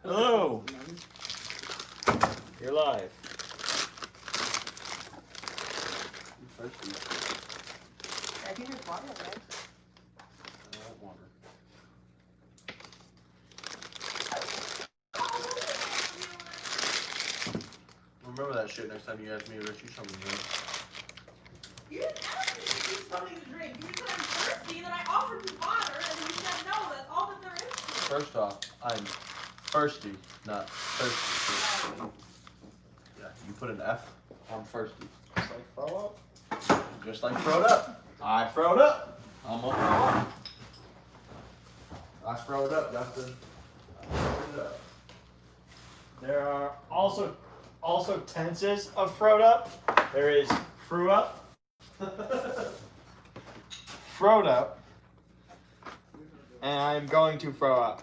Hello. You're live. I think it's water, right? Water. Remember that shit next time you ask me to Richie something to drink. You didn't ask me to give you something to drink. You said I'm thirsty, and then I offered you water, and then you said no. That's all that there is to it. First off, I'm thirsty, not thirsty. Yeah, you put an F on thirsty. Just like throw up. Just like throwed up. I throwed up. I'm gonna throw up. I throwed up, Justin. I throwed up. There are also tenses of throwed up. There is threw up, throwed up, and I'm going to throw up.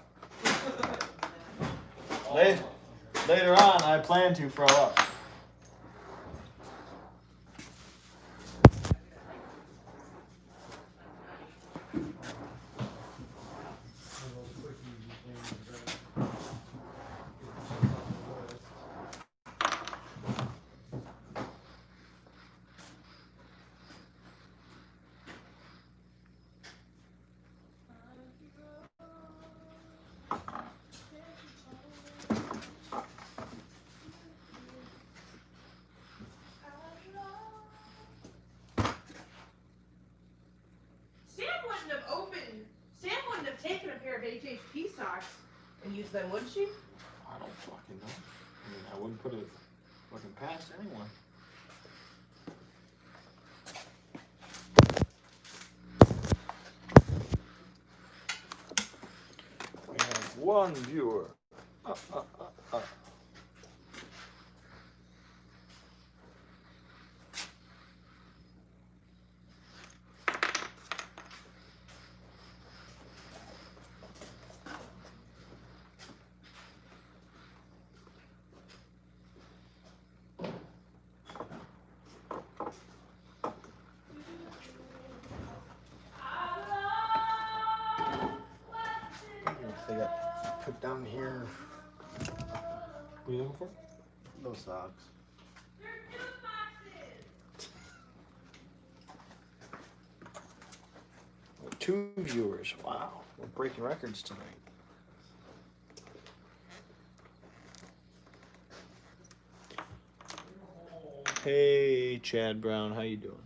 Later on, I plan to throw up. Sam wouldn't have taken a pair of HHP socks and used them, would she? I don't fucking know. I mean, I wouldn't put it fucking past anyone. We have one viewer. They got put down here. What are you looking for? No socks. Two viewers. Wow. We're breaking records tonight. Hey, Chad Brown. How you doing?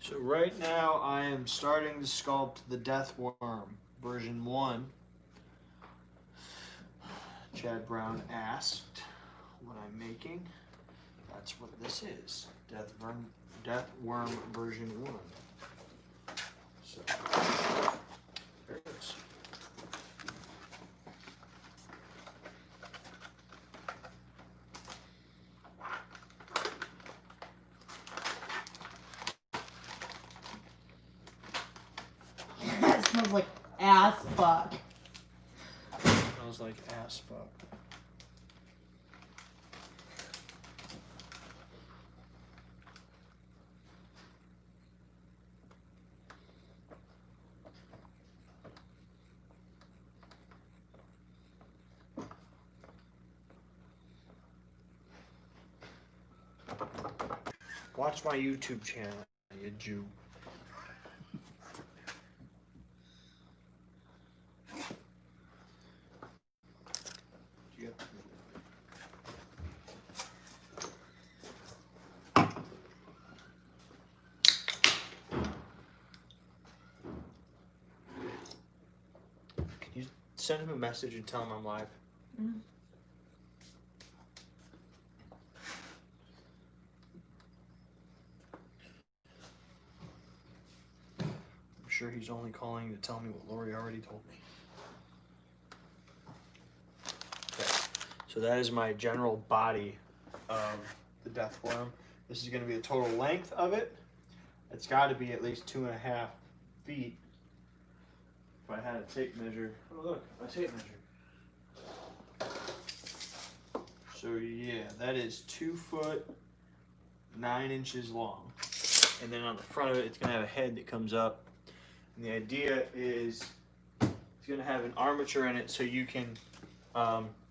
So right now I am starting to sculpt the Death Worm version 1. Chad Brown asked what I'm making. That's what this is. Death Worm version 1. So there it is. That smells like ass fuck. Smells like ass fuck. Watch my YouTube channel, you Jew. send him a message and tell him I'm live. Mm. I'm sure he's only calling to tell me what Lori already told me. Okay, so that is my general body of the death worm. This is going to be the total length of it. It's got to be at least 2.5 feet. If I had a tape measure, oh look, my tape measure. So yeah, that is 2 foot 9 inches long. And then on the front of it, it's gonna have a head that comes up. And the idea is it's gonna have an armature in it so you can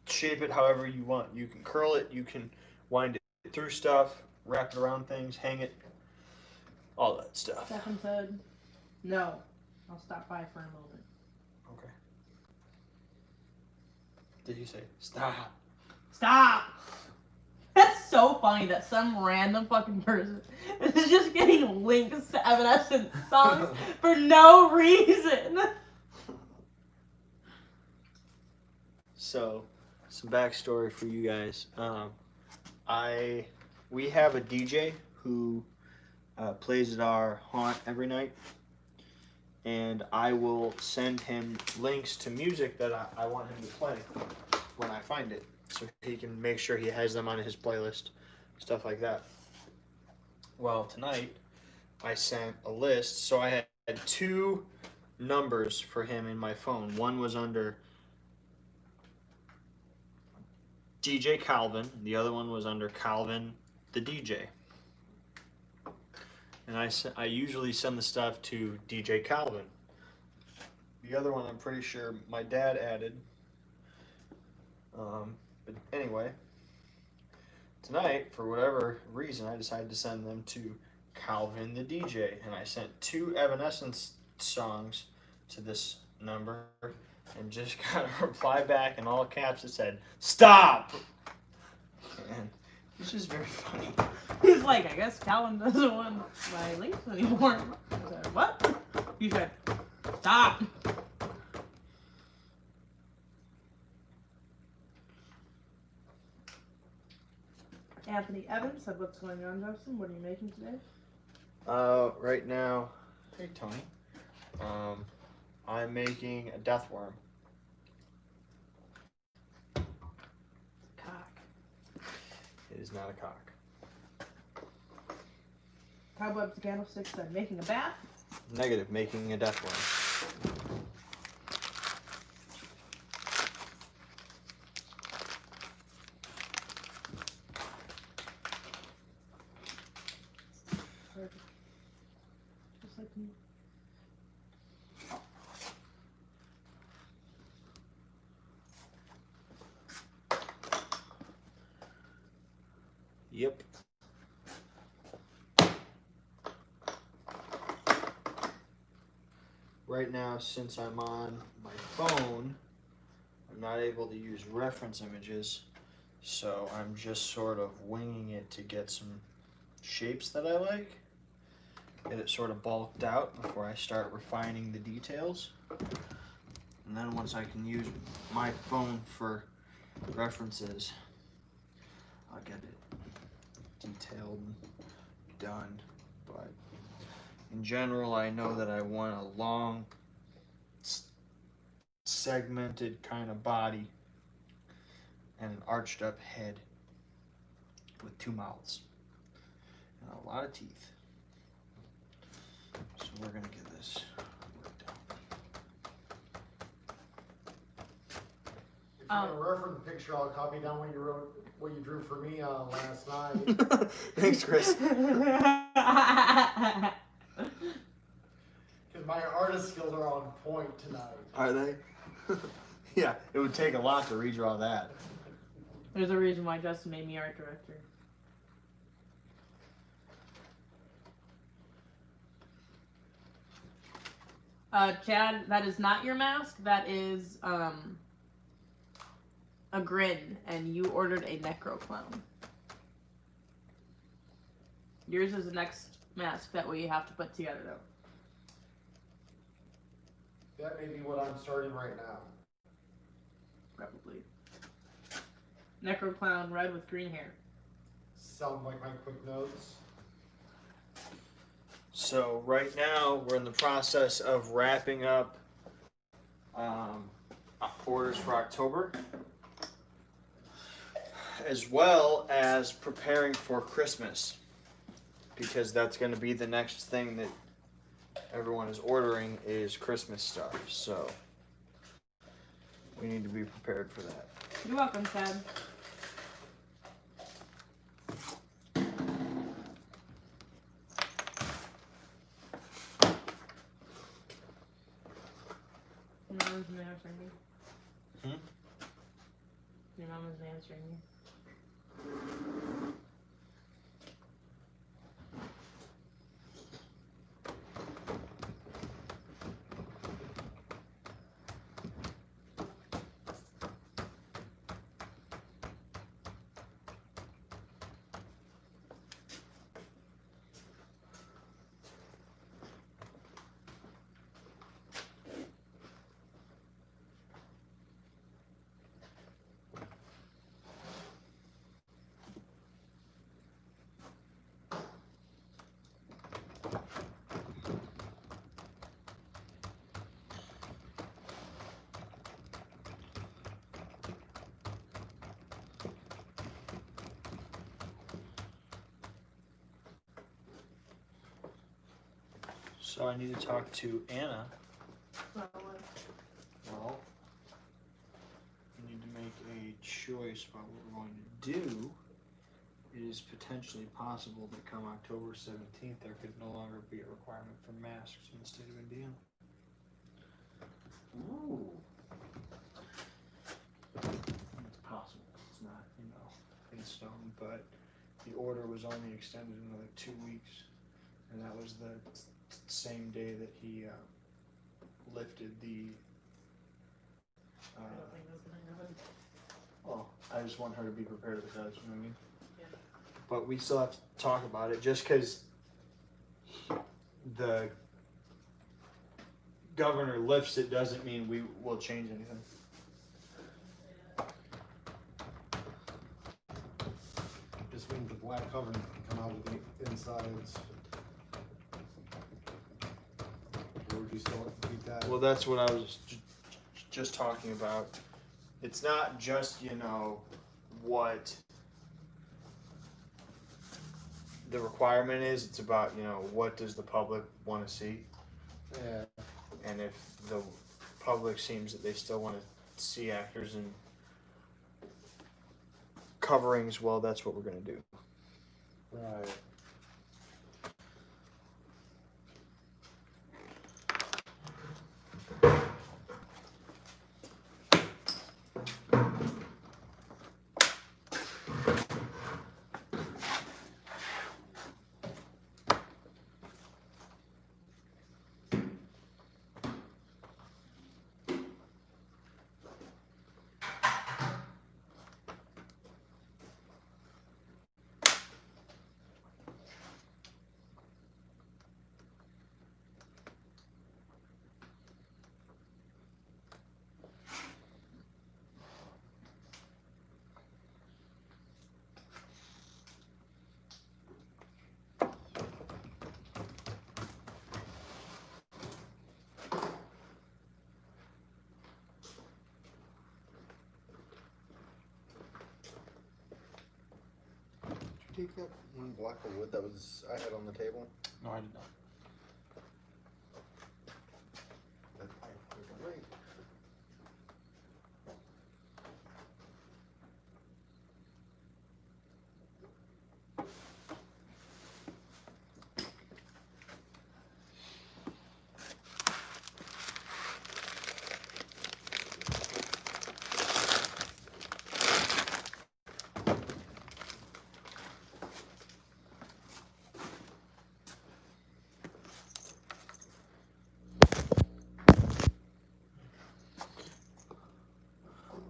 shape it however you want. You can curl it, you can wind it through stuff, wrap it around things, hang it, all that stuff. Stefan said, no, I'll stop by for a moment. Okay. Did you say stop? Stop! That's so funny that some random fucking person is just getting links to Evanescence songs for no reason. So, some backstory for you guys. We have a DJ who plays at our haunt every night, and I will send him links to music that I want him to play when I find it, so he can make sure he has them on his playlist, stuff like that. Well, tonight I sent a list, so I had 2 numbers for him in my phone. One was under DJ Calvin, the other one was under Calvin the DJ. And I usually send the stuff to DJ Calvin. The other one I'm pretty sure my dad added. But anyway, tonight, for whatever reason, I decided to send them to Calvin the DJ. And I sent 2 Evanescence songs to this number and just got a reply back in all caps that said, "Stop!" And it's just very funny. He's like, I guess Calvin doesn't want my links anymore. I said, what? He said, stop. Anthony Evans said, what's going on, Justin? What are you making today? Right now, hey Tony, I'm making a death worm. Cock. It is not a cock. Cobwebs Candlestick said, making a bath. Negative, making a death worm. Just like me. Yep. Right now, since I'm on my phone, I'm not able to use reference images, so I'm just sort of winging it to get some shapes that I like. Get it sort of bulked out before I start refining the details. And then once I can use my phone for references, I'll get it detailed and done. But in general, I know that I want a long, segmented kind of body and an arched up head with 2 mouths and a lot of teeth. So we're gonna get this worked If you're gonna reference the picture, I'll copy down what you wrote, what you drew for me last night. out. Thanks, Chris. Because my artist skills are on point tonight. Are they? Yeah, it would take a lot to redraw that. There's a reason why Justin made me art director. Chad, that is not your mask. That is a grin, and you ordered a necro clown. Yours is the next mask that we have to put together, though. That may be what I'm starting right now. Probably. Necro Clown red with green hair. Sound like my quick notes. So right now we're in the process of wrapping up orders for October, as well as preparing for Christmas, because that's going to be the next thing that everyone is ordering is Christmas stuff. So we need to be prepared for that. You're welcome, Ted. Your mom's answering me. Hmm? Your mom is answering me. So I need to talk to Anna. Well, we need to make a choice about what we're going to do. It is potentially possible that come October 17th, there could no longer be a requirement for masks in the state of Indiana. Ooh. It's possible. It's not, in stone, but the order was only extended another 2 weeks, and that was the same day that he lifted the. I don't think that's gonna happen. Well, I just want her to be prepared if it does. You know what I mean? Yeah. But we still have to talk about it. Just because the governor lifts it doesn't mean we will change anything. Just means the black covering can come out of the insides. Or would you still keep that? Well, that's what I was just talking about. It's not just, what the requirement is. It's about, what does the public want to see. Yeah. And if the public seems that they still want to see actors in coverings, well, that's what we're going to do. Right. Take that one block of wood that was I had on the table. No, I did not. That pipe was great.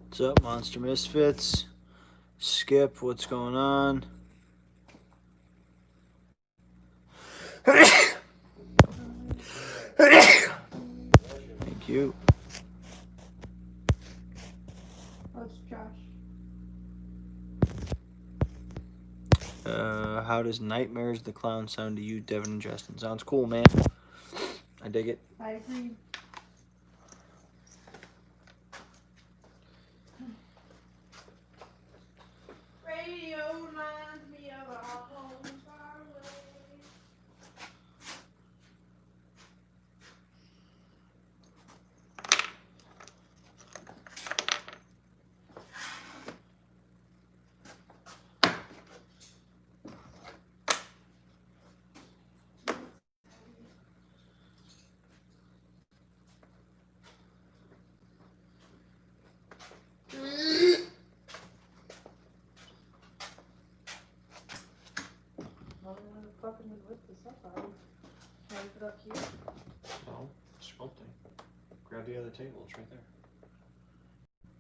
What's up, Monster Misfits? Skip, what's going on? Thank you. Josh. How does Nightmares the Clown sound to you, Devin and Justin? Sounds cool, man. I dig it. I agree. Radio reminds me of our home far away. Fucking lift this up, Can I lift it up here? No, sculpting. Grab the other table. It's right there.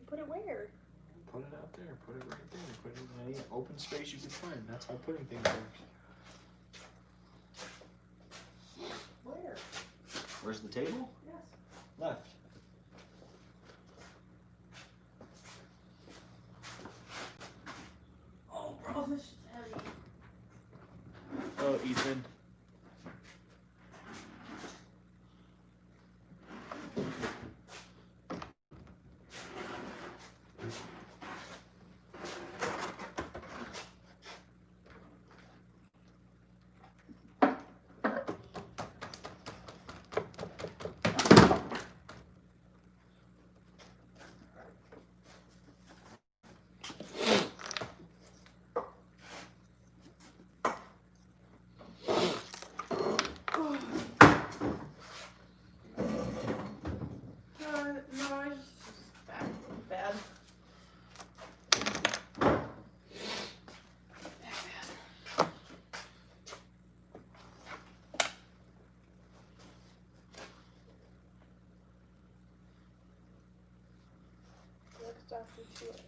Put it where? Put it out there. Put it right there. Put it in any open space you can find. That's how putting things works. Where? Where's the table? Yes. Left. Oh, bro, this is heavy. Oh, Ethan. No, it's just bad. Next after 2x.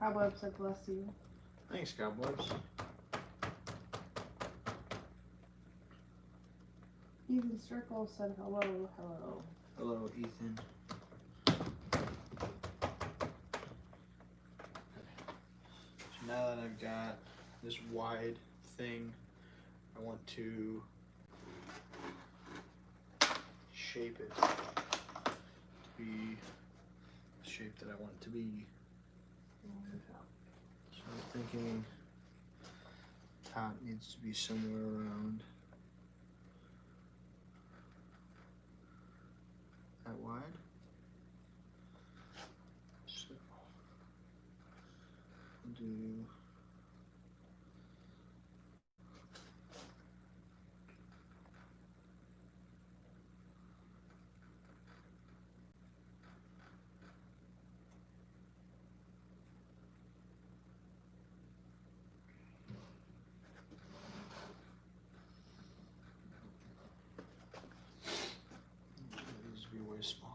Cobweb said bless you. Thanks, Cowboys. Even Circle said hello, hello. Hello, Ethan. So now that I've got this wide thing, I want to shape it to be the shape that I want it to be. So I'm thinking top needs to be somewhere around that wide. So we'll do it needs to be way smaller.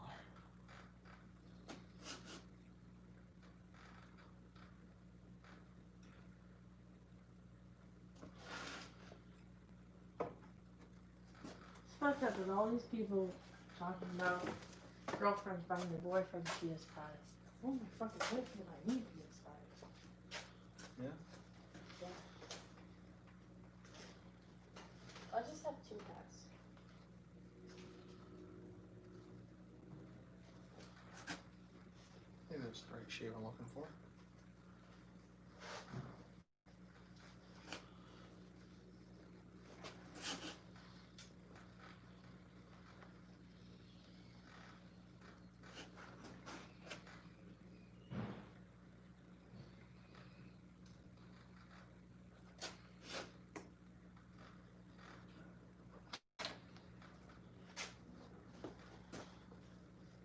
It's fucked up with all these people talking about girlfriends buying their boyfriends PS5s. Oh my fucking boyfriend, I need PS5s. Yeah? Yeah. I just have 2 packs. I think that's the right shape I'm looking for.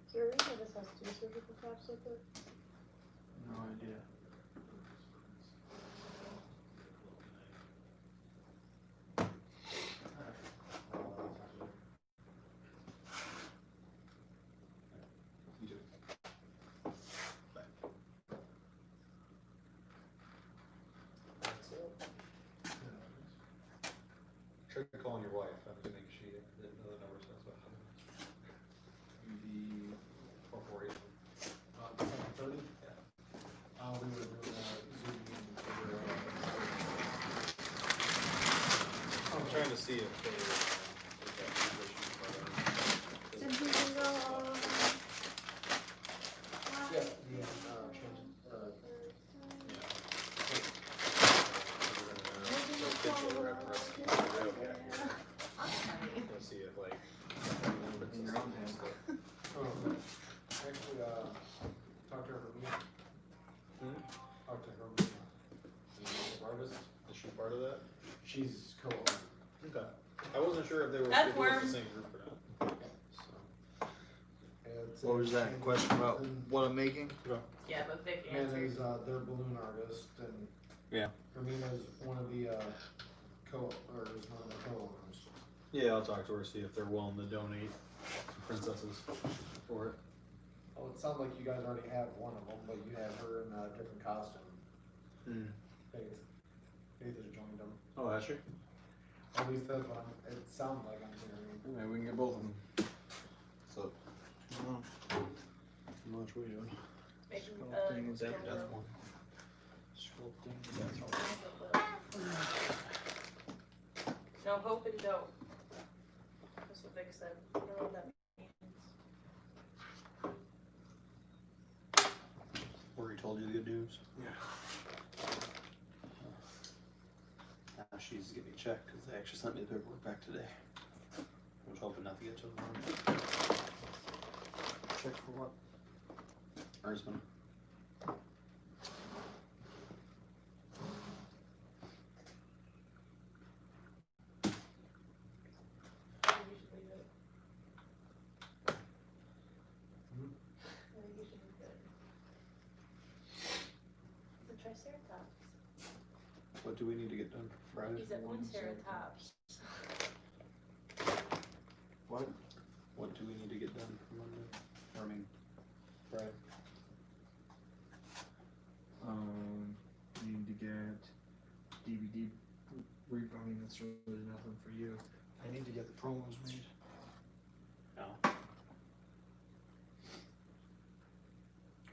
Is there a reason this has 2 surgical caps with it? No idea. Tried calling your I can make a sheet. I didn't know the numbers, that's what happened. UD 448. 7:30? Yeah. We were doing a Zoom meeting for, I'm trying to see if they, if that position for yeah, change, Let's see if like. In your own hands. actually, talked to her for me. Hmm? Talked to her. Artist, is she part of that? She's co-owner. Okay. I wasn't sure if they were, That's if it was worm. the same group or not. So. It's- What was that and- question about and what I'm making? Yeah, but Vic answered. Amanda's, their balloon artist, and Yeah. Hermina's one of the, is one of the co-owners. Yeah, I'll talk to her, see if they're willing to donate some princesses for it. Oh, it sounded like you guys already have one of them, but you had her in a different costume. Hmm. Faith has joined them. Oh, that's true. At least that's what it sounds like I'm hearing. Maybe we can get both of them. So. How much we doing? Making, Sculpting is that scroll death down. one? Sculpting is that all? No hope and dope. That's what Vic said. I don't know what that means. Where he told you the good news? Yeah. Now she's getting checked because they actually sent me the paperwork back today. I was hoping not to get to tomorrow. Check for what? Erzman. I think you should leave it. I think you should leave it. It's a triceratops. What do we need to get done for Friday? He's a triceratops. What? What do we need to get done for Monday? Or, I mean, Friday? Need to get DVD. I mean, that's really nothing for you. I need to get the promos made. No.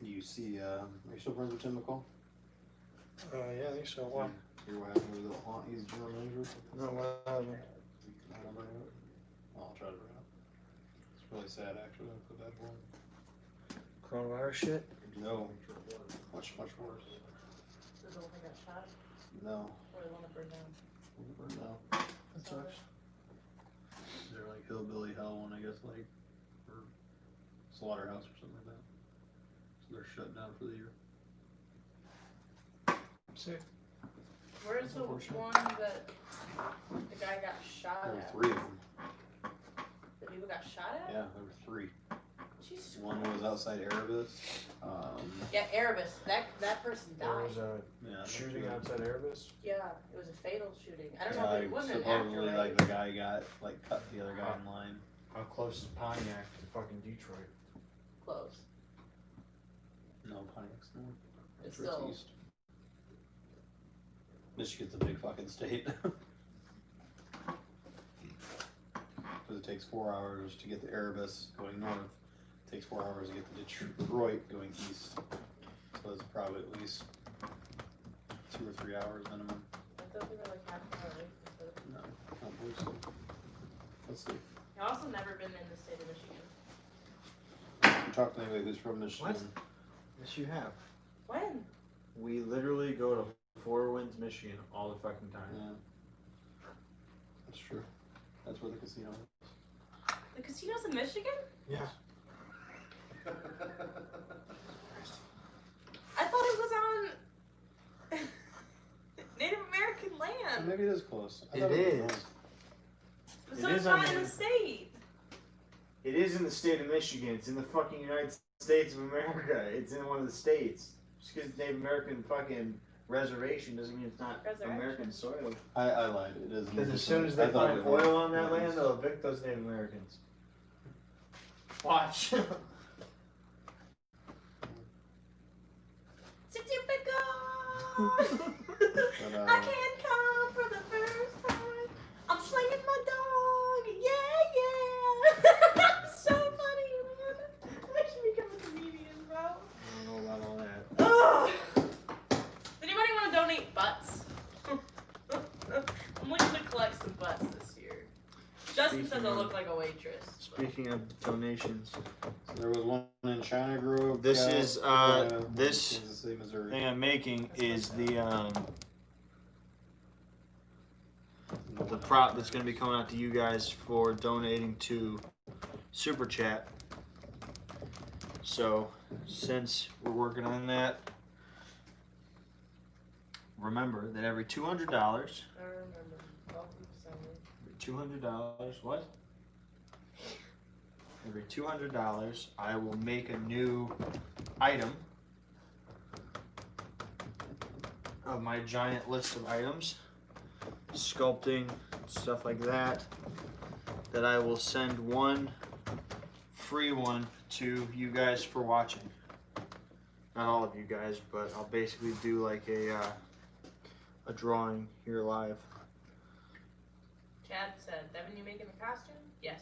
You see, are you still friends with Tim McCall? Yeah, I think so. Why? Your wife with the haunt, he's general manager? No, what happened? I don't bring it up. I'll try to bring it up. It's really sad, actually. I put that one. Coronavirus shit? No. Much, much worse. Does the one that got shot No. or the one that burned down? No. That sucks. They're like hillbilly hell one, I guess, like, or slaughterhouse or something like that. So they're shut down for the year. Sick. Where's the Unfortunate. one that the guy got shot There were at? 3 of them. The people got shot at? Yeah, there were 3. Jesus One Christ. was outside Erebus. Yeah, Erebus. That person There died. was a Yeah, shooting outside Erebus. Yeah, it was a fatal shooting. I don't know, Yeah, but it like, wasn't an actor, supposedly, right? like, the guy got, like, cut the other guy in line. How close is Pontiac to fucking Detroit? Close. No, Pontiac's north. It's Detroit's still- east. Michigan's a big fucking state. Because it takes 4 hours to get to Erebus going north. It takes 4 hours to get to Detroit going east. So it's probably at least 2 or 3 hours minimum. I thought they were like half an hour away from each other. No, I don't believe so. Let's see. I've also never been in the state of Michigan. Talk to anybody who's from Michigan. Yes, you have. When? We literally go to Four Winds, Michigan all the fucking time. Yeah. That's true. That's where the casino is. The casino's in Michigan? Yeah. I thought it was on Native American land. Maybe it is close. I It thought was is. north. But It so is it's on not in the Native- state. It is in the state of Michigan. It's in the fucking United States of America. It's in one of the states. Just because it's Native American fucking reservation doesn't mean it's not Resurrection. American soil. I lied. It is. Because as soon as they I thought find it was oil on that north. land, they'll evict those Native Americans. Watch. Since you pick up, But, I can't come for the first time. I'm slinging my Justin says I look like a waitress. Speaking of donations, There was one in China Grove. this Cal- is this Kansas City, Missouri. thing I'm making is the prop that's going to be coming out to you guys for donating to Super Chat. So, since we're working on that, remember that every $200, I remember. $200, what? Every $200, I will make a new item of my giant list of items, sculpting, stuff like that, that I will send one free one to you guys for watching. Not all of you guys, but I'll basically do like a drawing here live. Chad said, Devin, you making the costume? Yes.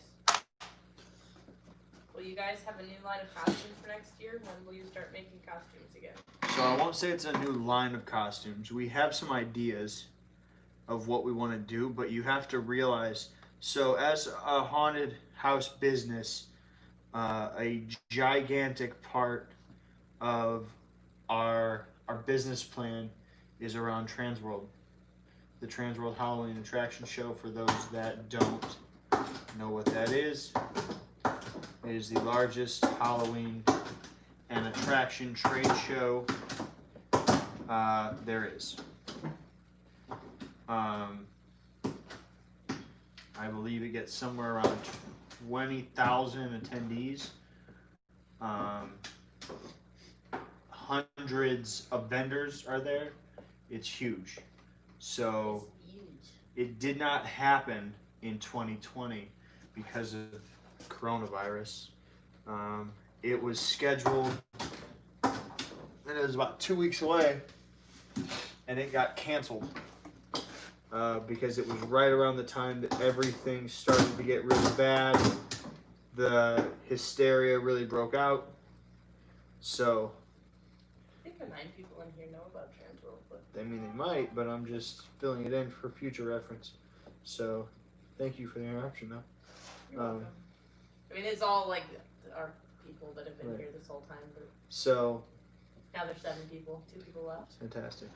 Will you guys have a new line of costumes for next year? When will you start making costumes again? So I won't say it's a new line of costumes. We have some ideas of what we want to do, but you have to realize, so as a haunted house business, a gigantic part of our business plan is around Transworld. The Transworld Halloween Attraction Show, for those that don't know what that is, it is the largest Halloween and attraction trade show there is. I believe it gets somewhere around 20,000 attendees. Hundreds of vendors are there. It's huge. So It's huge. it did not happen in 2020 because of coronavirus. It was scheduled, and it was about 2 weeks away, and it got canceled because it was right around the time that everything started to get really bad. The hysteria really broke out. So, I think the 9 people in here know about Transworld, but I mean, they might, but I'm just filling it in for future reference. So, thank you for the interruption, though. you're welcome. I mean, it's all like our people that have been Right. here this whole time, but So, now there's 7 people, 2 people left. fantastic.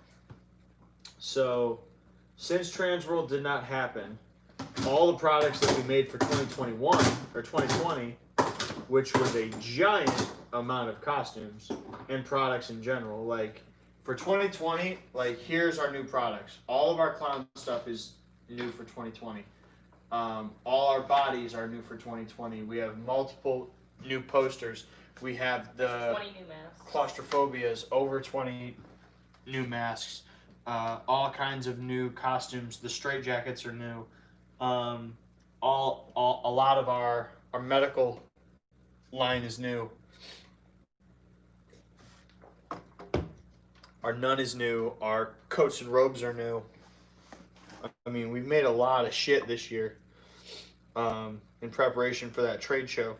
So, since Transworld did not happen, all the products that we made for 2021 or 2020, which was a giant amount of costumes and products in general, like for 2020, like here's our new products. All of our clown stuff is new for 2020. All our bodies are new for 2020. We have multiple new posters. We have the 20 new masks. claustrophobias, over 20 new masks, all kinds of new costumes. The straight jackets are new. A lot of our medical line is new. Our nun is new. Our coats and robes are new. I mean, we've made a lot of shit this year in preparation for that trade show.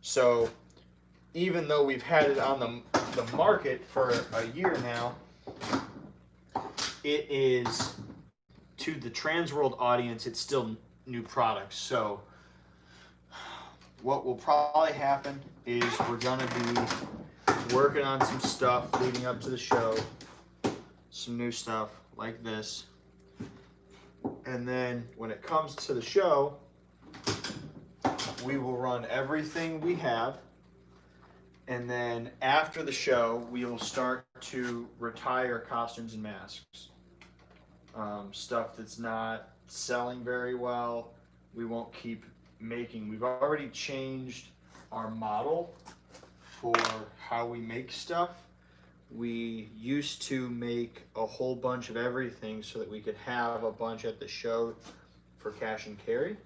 So even though we've had it on the market for a year now, it is, to the Transworld audience, it's still new products. So what will probably happen is we're gonna be working on some stuff leading up to the show, some new stuff like this, and then when it comes to the show, we will run everything we have, and then after the show we will start to retire costumes and masks. Stuff that's not selling very well, we won't keep making. We've already changed our model for how we make stuff. We used to make a whole bunch of everything so that we could have a bunch at the show for cash and carry.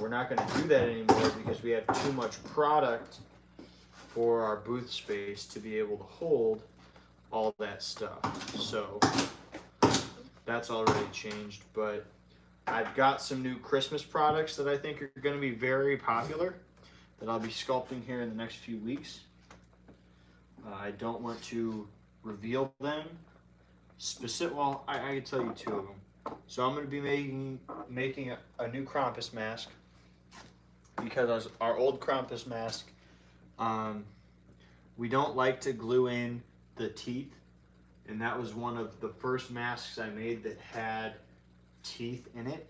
We're not going to do that anymore because we have too much product for our booth space to be able to hold all that stuff. So that's already changed, but I've got some new Christmas products that I think are going to be very popular that I'll be sculpting here in the next few weeks. I don't want to reveal them. Well, I can tell you 2 of them. So I'm going to be making a new Krampus mask because our old Krampus mask, we don't like to glue in the teeth, and that was one of the first masks I made that had teeth in it.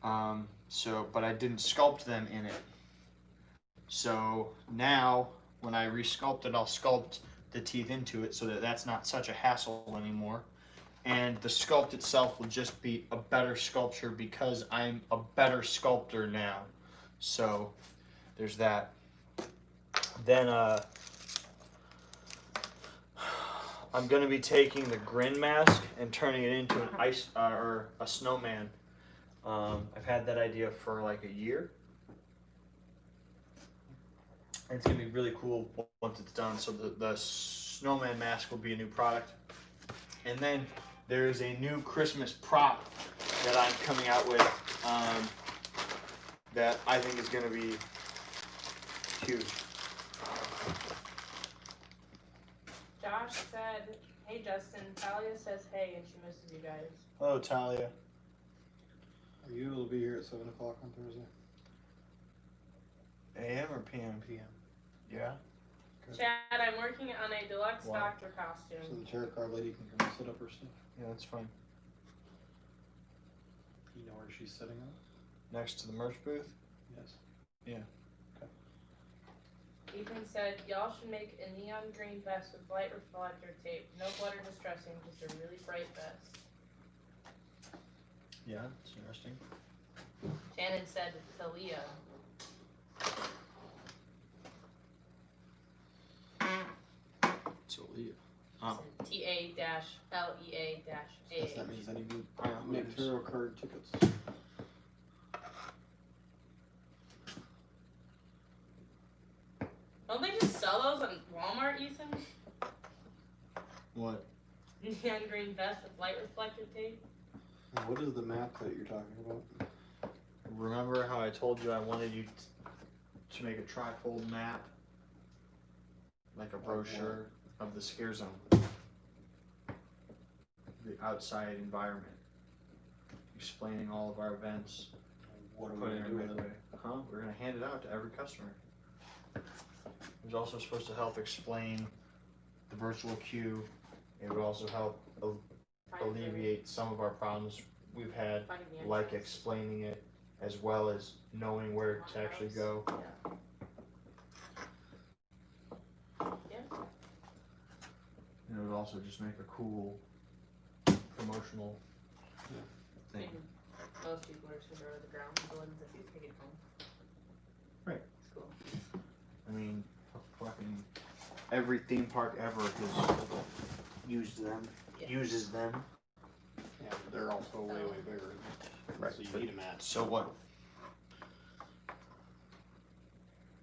But I didn't sculpt them in it. So now, when I resculpt it, I'll sculpt the teeth into it so that that's not such a hassle anymore. And the sculpt itself will just be a better sculpture because I'm a better sculptor now. So there's that. Then I'm going to be taking the grin mask and turning it into an ice or a snowman. I've had that idea for like a year. And it's going to be really cool once it's done. So the snowman mask will be a new product. And then there's a new Christmas prop that I'm coming out with that I think is going to be huge. Josh said, "Hey Justin, Talia says hey and she misses you guys." Hello, Talia. Are you able to be here at 7 o'clock on Thursday? AM or PM? PM. Yeah. Chad, I'm working on a deluxe Why? doctor So costume. the chair car lady can come and set up her stuff. Yeah, that's fine. You know where she's sitting at? Next to the merch booth? Yes. Ethan said, "Y'all should make a neon green vest with light reflector tape. No blood or distressing, just a really bright vest." Yeah, it's interesting. Shannon said, "Talia." Talia. Oh. TA-LEA-AH. Yes, that means any good I know who it Nick is. Tarot card tickets. Don't they just sell those on Walmart, Ethan? What? Neon green vest with light reflector tape? And what is the map that you're talking about? Remember how I told you I wanted you to make a trifold map? Like a brochure of the scare zone. The outside environment. Explaining all of our events. What are we Put it gonna in do with it? midway. Huh? We're gonna hand it out to every customer. It was also supposed to help explain the virtual queue. It would also help alleviate some of our problems we've had, Finding the like entrance. explaining it as well as knowing where to actually go. Yeah. And it would also just make a cool promotional thing. And most people are just gonna go to the ground and balloons if you take it home. Right. It's cool. I mean, fucking every theme park ever has used them, Yeah. uses them. Yeah, but they're also way, way bigger. Right, So you but- need a map. So what?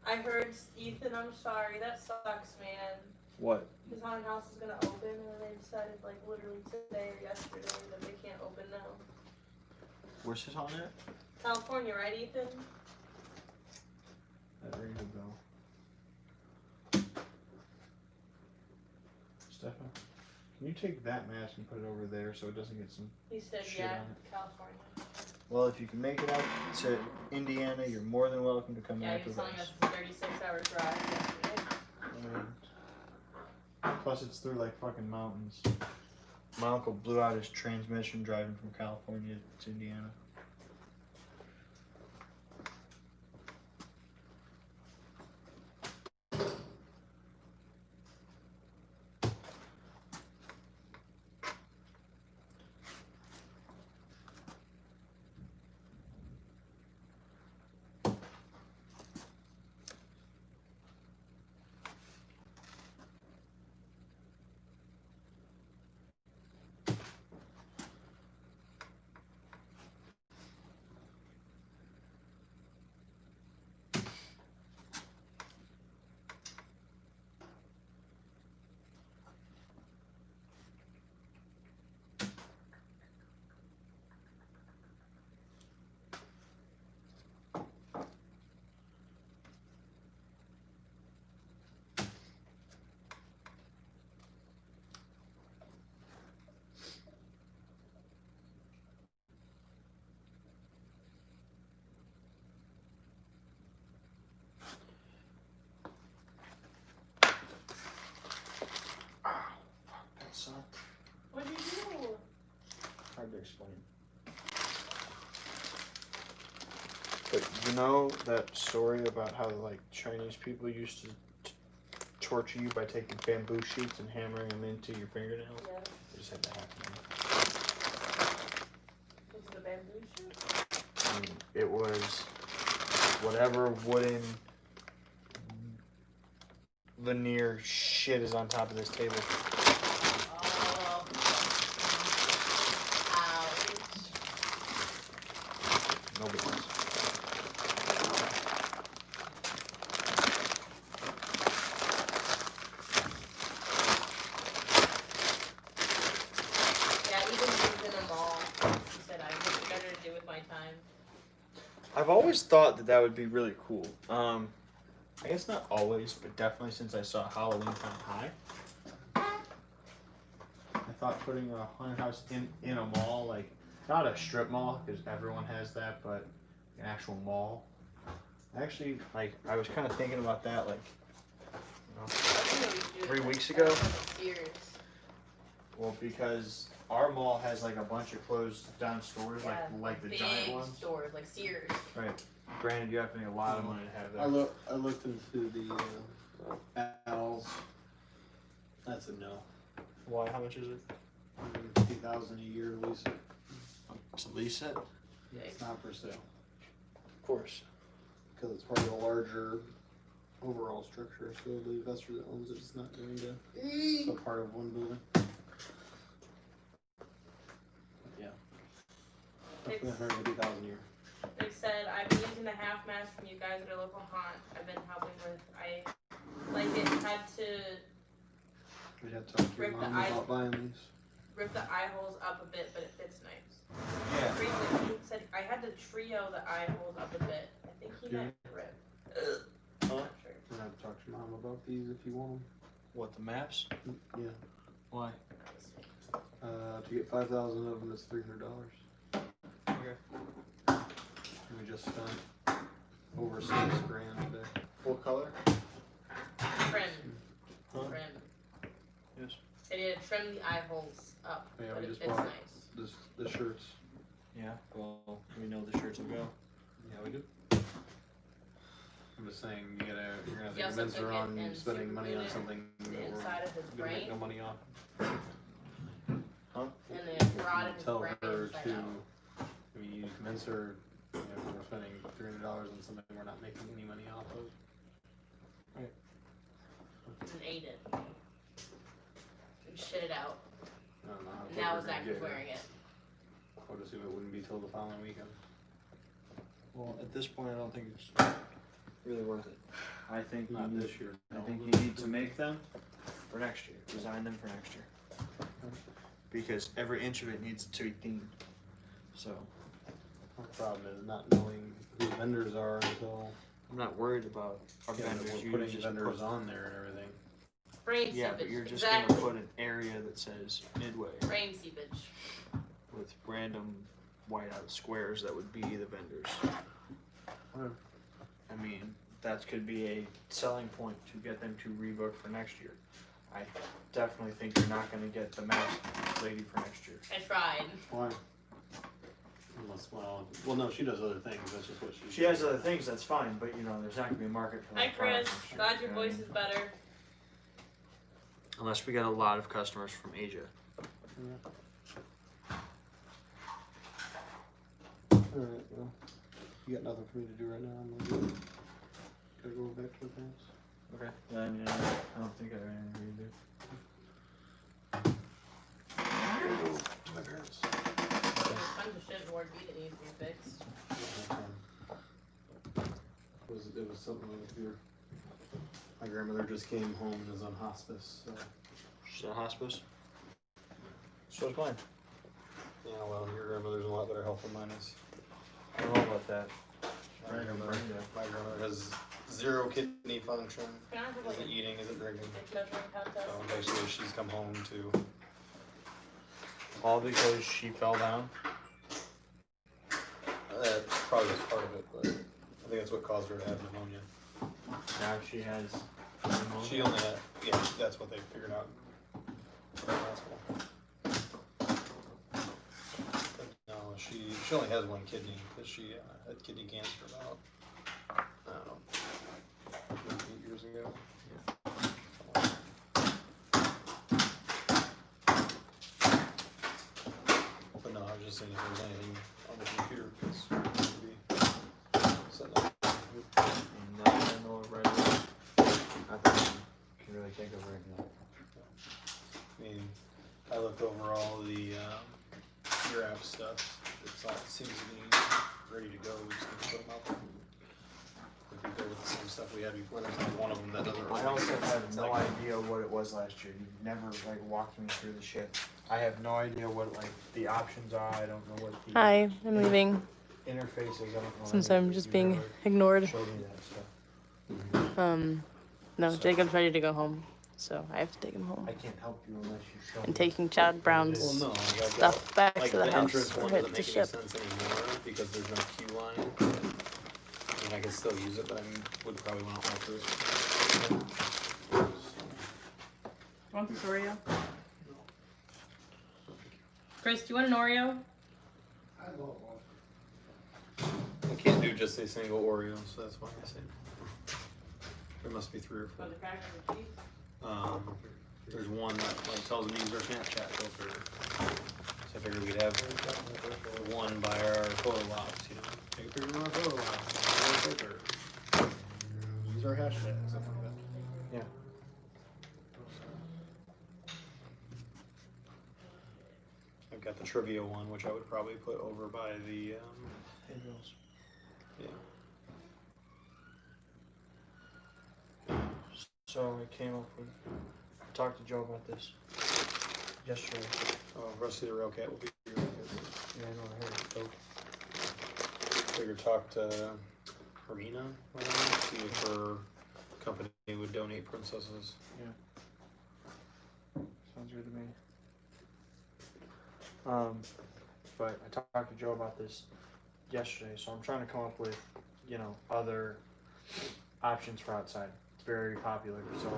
I heard, Ethan, I'm sorry, that sucks, man. What? His haunted house is gonna open and then they decided like literally today or yesterday that they can't open now. Where's his on it? California, right, Ethan? That rings a bell. Stefan, can you take that mask and put it over there so it doesn't get some He said, shit yeah, on it? California. Well, if you can make it out to Indiana, you're more than welcome to come Yeah, back he was with telling us. us it's a 36-hour drive yesterday. Plus, it's through like fucking mountains. My uncle blew out his transmission driving from California to Indiana. explain. But you know that story about how like Chinese people used to torture you by taking bamboo sheets and hammering them into your fingernails? Yeah. They just had to happen. Was it a bamboo shoot? And it was whatever wooden veneer shit is on top of this table. Oh. Ouch. Nobody knows. Yeah, even in a mall, he said I have better to do with my time. I've always thought that that would be really cool. I guess not always, but definitely since I saw Halloween Town High. I thought putting a haunted house in a mall, like not a strip mall because everyone has that, but an actual mall. Actually, like I was kind of thinking about that, like you know, 3 weeks ago. Sears. Well, because our mall has like a bunch of closed down stores, like the big giant ones. stores like Sears. Right. Granted, you have to pay a lot of money to have that. I looked into the owls. That's a no. Why? How much is it? $50,000 a year to lease it. To lease it? It's not for sale Of course. because it's part of a larger overall structure. So the investor that owns it is not going to still part of one building. Yeah. Definitely $150,000 a year. They said I've been using the half mask from you guys at a local haunt. I've been helping with. I like it. Had to We'd have to talk to your Rip the mom eye- about buying these. rip the eye holes up a bit, but it fits nice. Yeah. Briefly, he said I had to trio the eye holes up a bit. I think he meant rip. Huh? Not sure. We'd have to talk to your mom about these if you want What, the maps? them. Yeah. Why? To get 5,000 of them is $300. Okay. And we just spent over $6,000 today. Full color? Trim. Huh? Trim. Yes. I need to trim the eye holes up, Yeah, but we it just fits bought nice. the shirts. Yeah. Well, we know the shirts will go. Yeah, we do. I'm just saying you're gonna have He to also convince her took it on and spending money on superglued it something The that we're inside of his gonna make brain, no money on. and then rotted his Tell brain her inside to. out. I mean, you convince her. You know, we're spending $300 on something we're not making any money off of. And ate it. And shit it out. I don't know how. And quick now we're is gonna active get her. wearing it. I would assume it wouldn't be till the following weekend. Well, at this point, I don't think it's really worth it. I think Not you need, this year. I think you need to make them for next year. Design them for next year. Because every inch of it needs to be themed. So The problem is not knowing who the vendors are until I'm not worried about our vendors. we're You putting just vendors put- on there and everything. Brain Yeah, seepage. but you're just exactly. gonna put an area that says Midway Brain seepage. with random whiteout squares that would be the vendors. Whatever. I mean, that could be a selling point to get them to rebook for next year. I definitely think you're not gonna get the masked lady for next year. I tried. Why? Unless, well, no, she does other things. That's just what she. She has other things, that's fine, but you know, there's not gonna be a market for Hi that product Chris, next year, glad your you know what I voice mean? is better. Unless we get a lot of customers from Asia. Alright, well, you got nothing for me to do right now. I'm gonna gotta go back to the pants. Okay. Yeah, I mean, I don't think I have anything to do. To my parents. There's tons of shit in Ward B that needs to be fixed. It was something with your. My grandmother just came home and is on hospice, so. She's at hospice. So is mine. Yeah, well, your grandmother's in a lot better health than mine is. I don't know about that. My grandmother has 0 kidney function. Can I have like Isn't eating, isn't drinking. a measuring contest? So basically, she's come home to. All because she fell down. That probably was part of it, but I think that's what caused her to have pneumonia. Now she has. She only had, yeah, that's what they figured out. In the hospital. She only has one kidney because she had kidney cancer about, I don't know, 8 years ago. But no, I was just saying if there's anything on the computer, because we're going to be setting up. No, I don't know it right away. Not that I can really think of right now. I mean, I looked over all the your app stuff. It seems to be ready to go. We just need to put them out there. If we go with the same stuff we had before, there's not one of them that doesn't. I also have It's no like- idea what it was last year. You've never like walked me through the shit. I have no idea what like the options are. I don't know what the Hi, I'm leaving interface is. I don't know. since anything. I'm just You've being never ignored. showed me that stuff. No, Jacob's ready to go home, so I have to take him home. I can't help you unless you show me. I'm taking Chad Brown's Well, no, like stuff back like to the house entrance for one it doesn't to make any ship. sense anymore because there's no queue line. I mean, I can still use it, but I would probably want to alter it. Want this Oreo? Chris, do you want an Oreo? I love I can't do just a single Oreo, so that's why I say there must be 3 or 4. the crackers and cheese? There's one that like tells me to use our Snapchat filter. So I figured we'd have one by our photo ops, you know. Take a picture of our photo ops, filter. Use our hashtag, stuff like that. Yeah. I've got the trivia one, which I would probably put over by the yeah. So I came up with. I talked to Joe about this yesterday. Oh, Rusty the Railcat will be here. Yeah, I know. I heard it. So Figured talk to Marina, see if her company would donate princesses. sounds good to me. But I talked to Joe about this yesterday, so I'm trying to come up with, other options for outside. It's very popular, so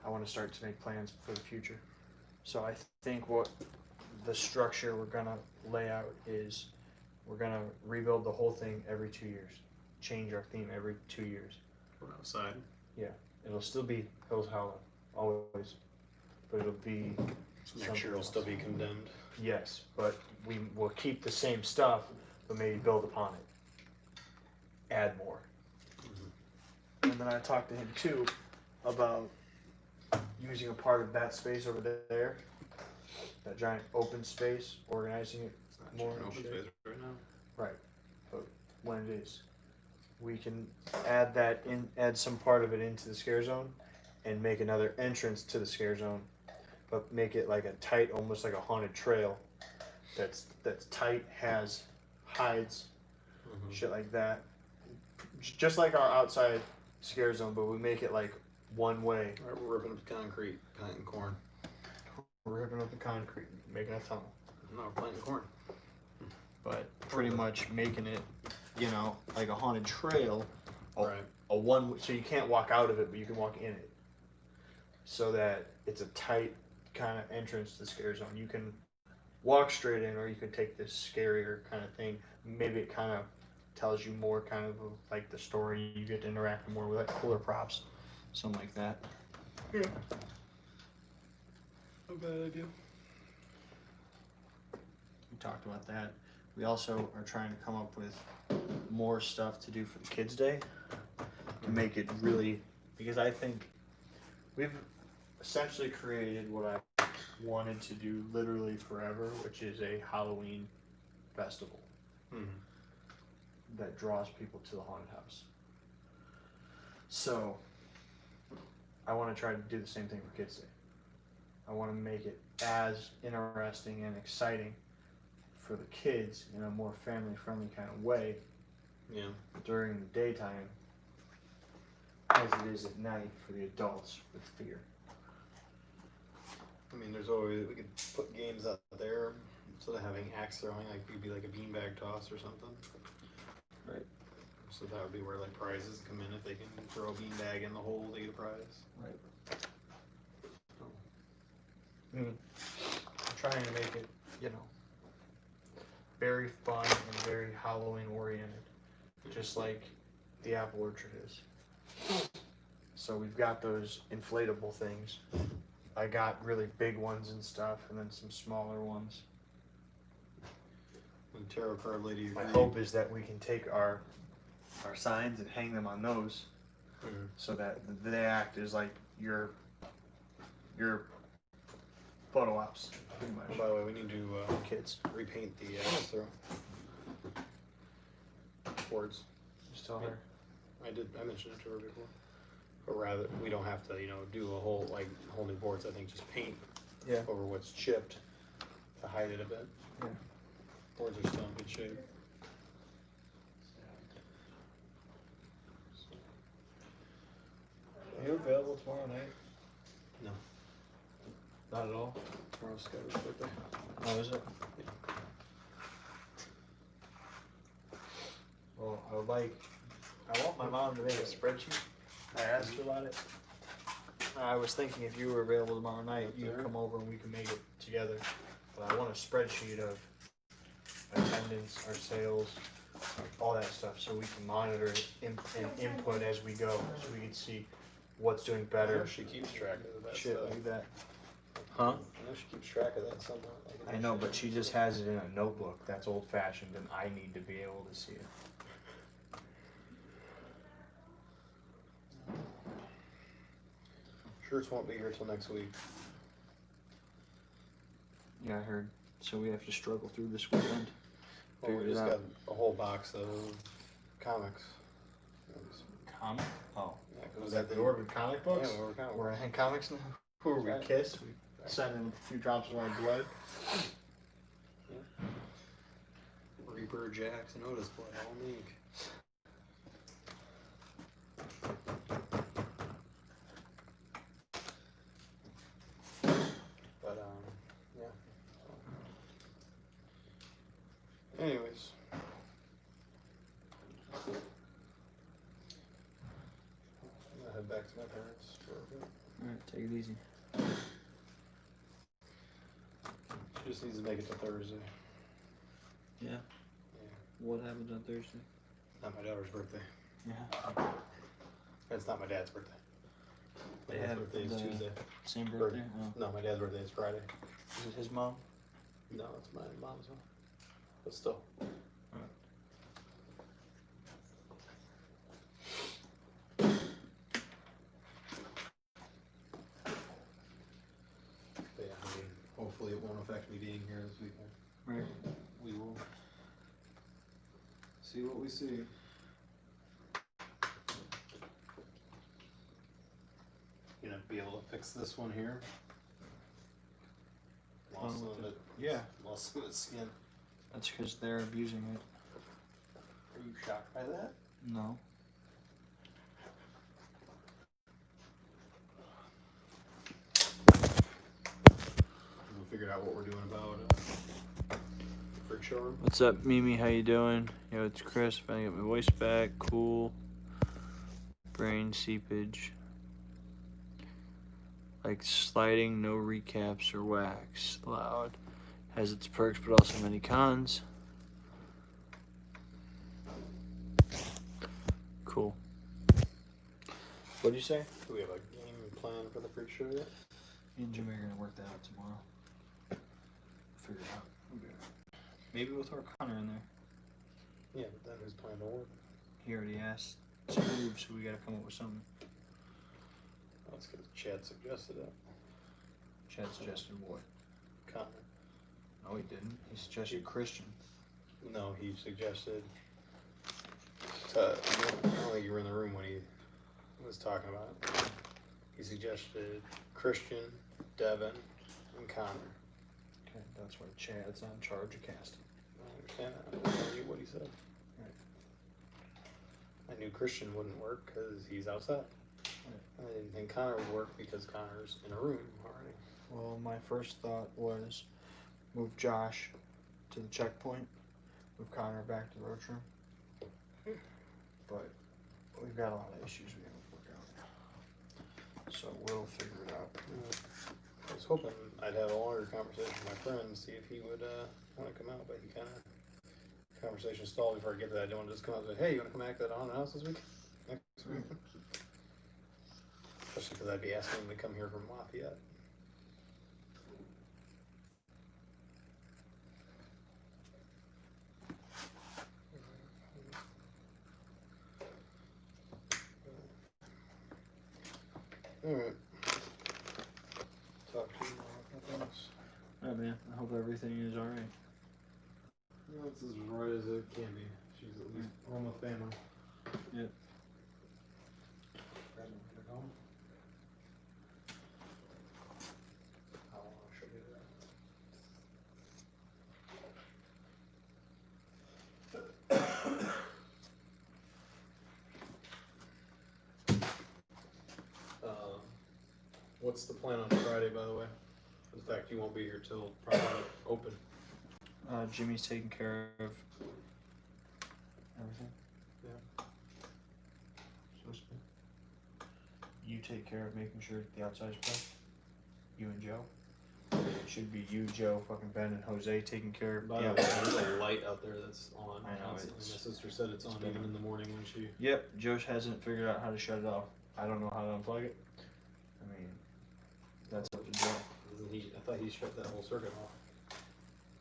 I want to start to make plans for the future. So I think what the structure we're gonna lay out is we're gonna rebuild the whole thing every 2 years, change our theme every 2 years. We're outside. It'll still be Hills Hollow, always, but it'll be Next year will still be condemned. yes, but we will keep the same stuff, but maybe build upon it, add more. And then I talked to him too about using a part of that space over there, that giant open space, organizing it It's not more chicken and open shit. space right now. Right, but when it is, we can add that in, add some part of it into the scare zone, and make another entrance to the scare zone, but make it like a tight, almost like a haunted trail. That's tight, has hides, shit like that, just like our outside scare zone, but we make it like one way. Alright, we're ripping up the concrete, planting corn. We're ripping up the concrete, making a tunnel. No, we're planting corn. But pretty much making it, like a haunted trail, Right. a one, so you can't walk out of it, but you can walk in it. So that it's a tight kind of entrance to the scare zone. You can walk straight in, or you can take this scarier kind of thing. Maybe it kind of tells you more kind of like the story. You get to interact more with like cooler props, something like that. Yeah. No bad idea. We talked about that. We also are trying to come up with more stuff to do for the Kids Day to make it really, because I think we've essentially created what I wanted to do literally forever, which is a Halloween festival that draws people to the haunted house. So I want to try to do the same thing for Kids Day. I want to make it as interesting and exciting for the kids in a more family-friendly kind of way Yeah. during the daytime as it is at night for the adults with fear. I mean, there's always, we could put games out there instead of having axe throwing, like it'd be like a beanbag toss or something. Right. So that would be where like prizes come in. If they can throw a beanbag in the hole, they get a prize. Right. I'm trying to make it, very fun and very Halloween oriented, just like the apple orchard is. So we've got those inflatable things. I got really big ones and stuff, and then some smaller ones. And tarot card lady. My hope is that we can take our signs and hang them on those, so that they act as like your photo ops, pretty Oh, much. by the way, we need to Kids, repaint the boards. still here. I mentioned it to her before. But rather, we don't have to, do a whole new boards. I think just paint Yeah. over what's chipped to hide it a bit. Yeah. Boards are still in good shape. Are you available tomorrow night? No. Not at all. Tomorrow's Skyler's birthday. Oh, is it? Well, I want my mom to make a spreadsheet. I asked her about it. I was thinking if you were available tomorrow night, you could come over and we can make it together. But I want a spreadsheet of attendance, our sales, all that stuff, so we can monitor it and input as we go, so we can see what's doing I know better. she keeps track of that Shit stuff. like that. Huh? I know she keeps track of that somewhere. I know, but she just has it in a notebook. That's old fashioned, and I need to be able to see it. Shirts won't be here till next week. Yeah, I heard. So we have to struggle through this weekend. Well, we Figure it just out. got a whole box of comics. Comic? Oh. Yeah, 'cause Was we that got the order of comic books? Yeah, we're comic We're in comics now? Who are we? Right. Kiss? We send in a few drops of our blood. Reaper, Jax, and Otis blood, all ink. But yeah. Anyways. I'm gonna head back to my parents for a bit. Alright, take it easy. She just needs to make it to Thursday. Yeah. Yeah. What happens on Thursday? Not my daughter's birthday. Yeah. It's not my dad's birthday. My They dad's have birthday is the Tuesday. Same Or- birthday? Oh. No, my dad's birthday is Friday. Is it his mom? No, it's my mom's one. But still. But yeah, I mean, hopefully it won't affect me being here this weekend. Right. We will see what we see. You know, be able to fix this one here. Lost some of it. Yeah. Lost some of its skin. That's because they're abusing it. Are you shocked by that? No. We figured out what we're doing about for children. What's up, Mimi? How you doing? Yo, it's Chris. Finally got my voice back. Cool. Brain seepage. Like sliding, no recaps or wax. Loud. Has its perks, but also many cons. Cool. What do you say? Do we have a game plan for the freak show yet? Me and Jimmy are gonna work that out tomorrow. Figure it out. Maybe we'll throw Connor in there. Yeah, but then who's playing the work? He already asked to move, so we gotta come up with something. That's because Chad suggested it. Chad suggested what? Connor. No, he didn't. He suggested Christian. No, he suggested. I don't think you were in the room when he was talking about it. He suggested Christian, Devin, and Connor. Okay, that's why Chad's on charge of casting. I can't tell you what he said. Right. I knew Christian wouldn't work because he's outside. I didn't think Connor would work because Connor's in a room already. Well, my first thought was move Josh to the checkpoint, move Connor back to the roach room. But we've got a lot of issues we haven't worked out. So we'll figure it out. I was hoping I'd have a longer conversation with my friend, see if he would want to come out, but he kind conversation stalled before I get to that. I don't want to just come out and say, hey, you want to come act that on the house this week? Next week. Especially because I'd be asking them to come here from Lafayette. Alright. Talk to you more about things. Alright, man. I hope everything is alright. That's as right as it can be. She's at least home with family. Yep. Home. How long should we do that? What's the plan on Friday, by the way? In fact, you won't be here till probably open. Jimmy's taking care of everything. Yeah. Supposed to be. You take care of making sure the outside's pressed. You and Joe. It should be you, Joe, fucking Ben, and Jose taking care of. By the way, there's a light out there that's on. I know, constantly. it's- My sister said it's on been even on. in the morning when she. Yep, Joe hasn't figured out how to shut it off. I don't know how to unplug it. I mean, that's up to Joe. I thought he shut that whole circuit off.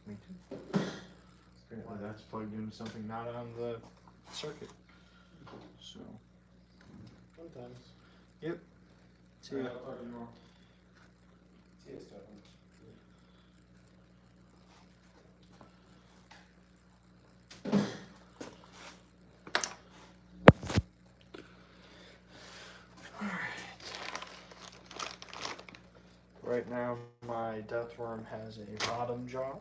Me too. Apparently that's plugged into something not on the circuit. So. Sometimes. See ya. I'll talk to you more. See you, Stefan. Right now, my death worm has a bottom jaw.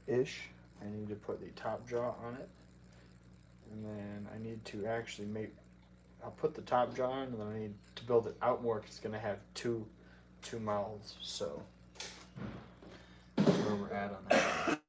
Ish. I need to put the top jaw on it. And then I need to actually I'll put the top jaw on, and then I need to build it out more because it's going to have two mouths. So, that's where we're at on that.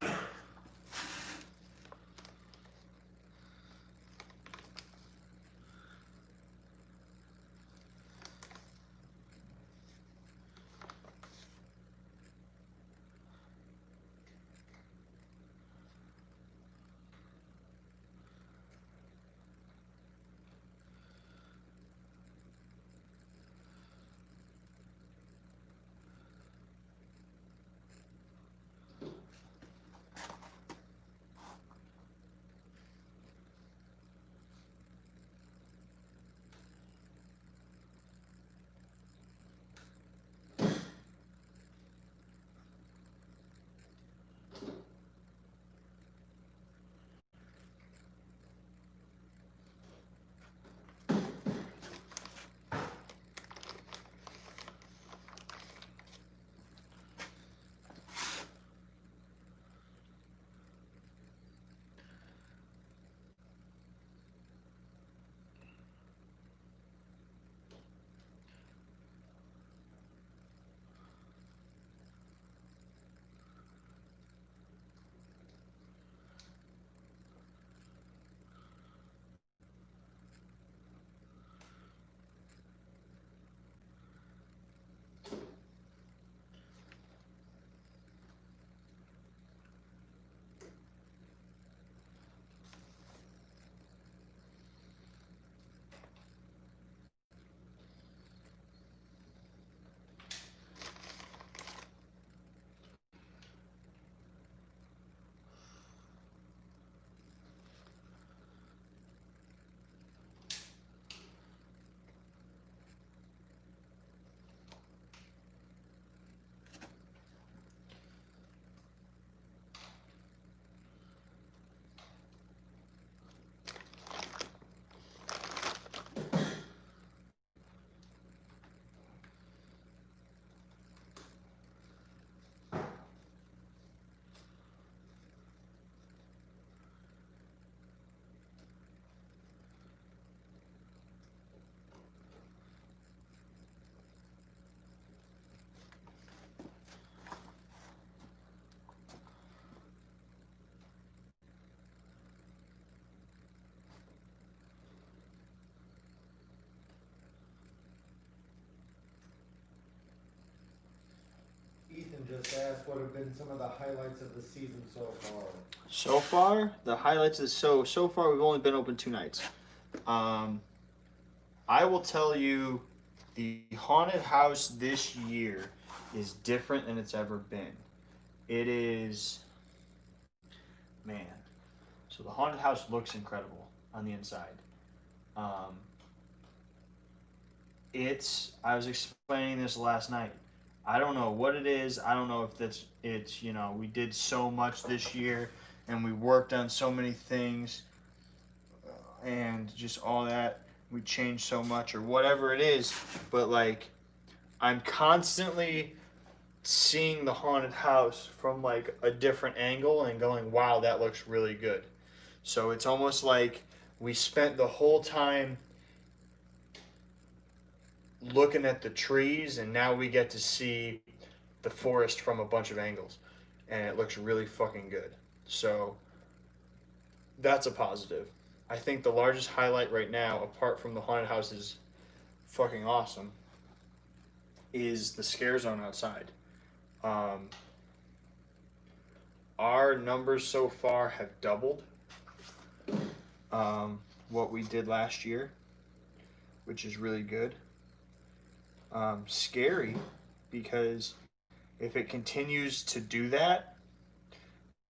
Ethan just asked what have been some of the highlights of the season so far. So far, the highlights is so far we've only been open 2 nights. I will tell you, the haunted house this year is different than it's ever been. It is, man. So the haunted house looks incredible on the inside. I was explaining this last night. I don't know what it is. I don't know if it's, we did so much this year and we worked on so many things and just all that. We changed so much or whatever it is. But like, I'm constantly seeing the haunted house from like a different angle and going, wow, that looks really good. So it's almost like we spent the whole time looking at the trees and now we get to see the forest from a bunch of angles and it looks really fucking good. So that's a positive. I think the largest highlight right now, apart from the haunted house is fucking awesome, is the scare zone outside. Our numbers so far have doubled what we did last year, which is really good. Scary because if it continues to do that,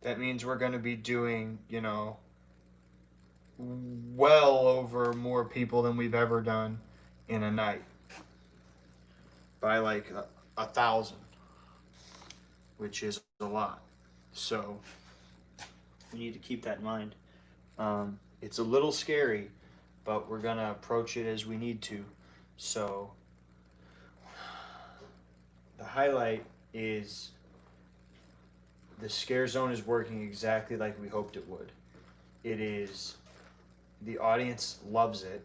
that means we're going to be doing, well over more people than we've ever done in a night by like 1,000, which is a lot. So we need to keep that in mind. It's a little scary, but we're gonna approach it as we need to. So the highlight is the scare zone is working exactly like we hoped it would. It is, the audience loves it.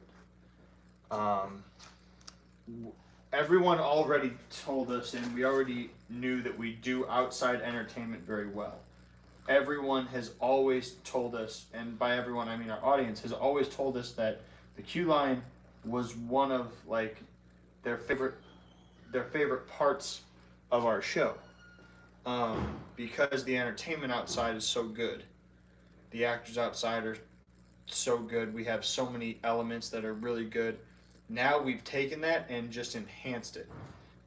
Everyone already told us, and we already knew that we do outside entertainment very well. Everyone has always told us, and by everyone I mean our audience, has always told us that the queue line was one of like their favorite parts of our show, because the entertainment outside is so good. The actors outside are so good. We have so many elements that are really good. Now we've taken that and just enhanced it.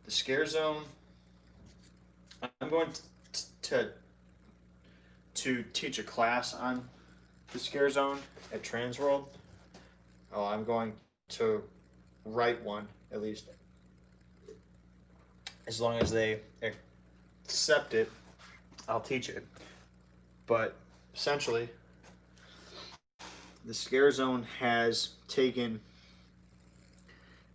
The scare zone, I'm going to teach a class on the scare zone at Transworld. Oh, I'm going to write one, at least. As long as they accept it, I'll teach it. But essentially, the scare zone has taken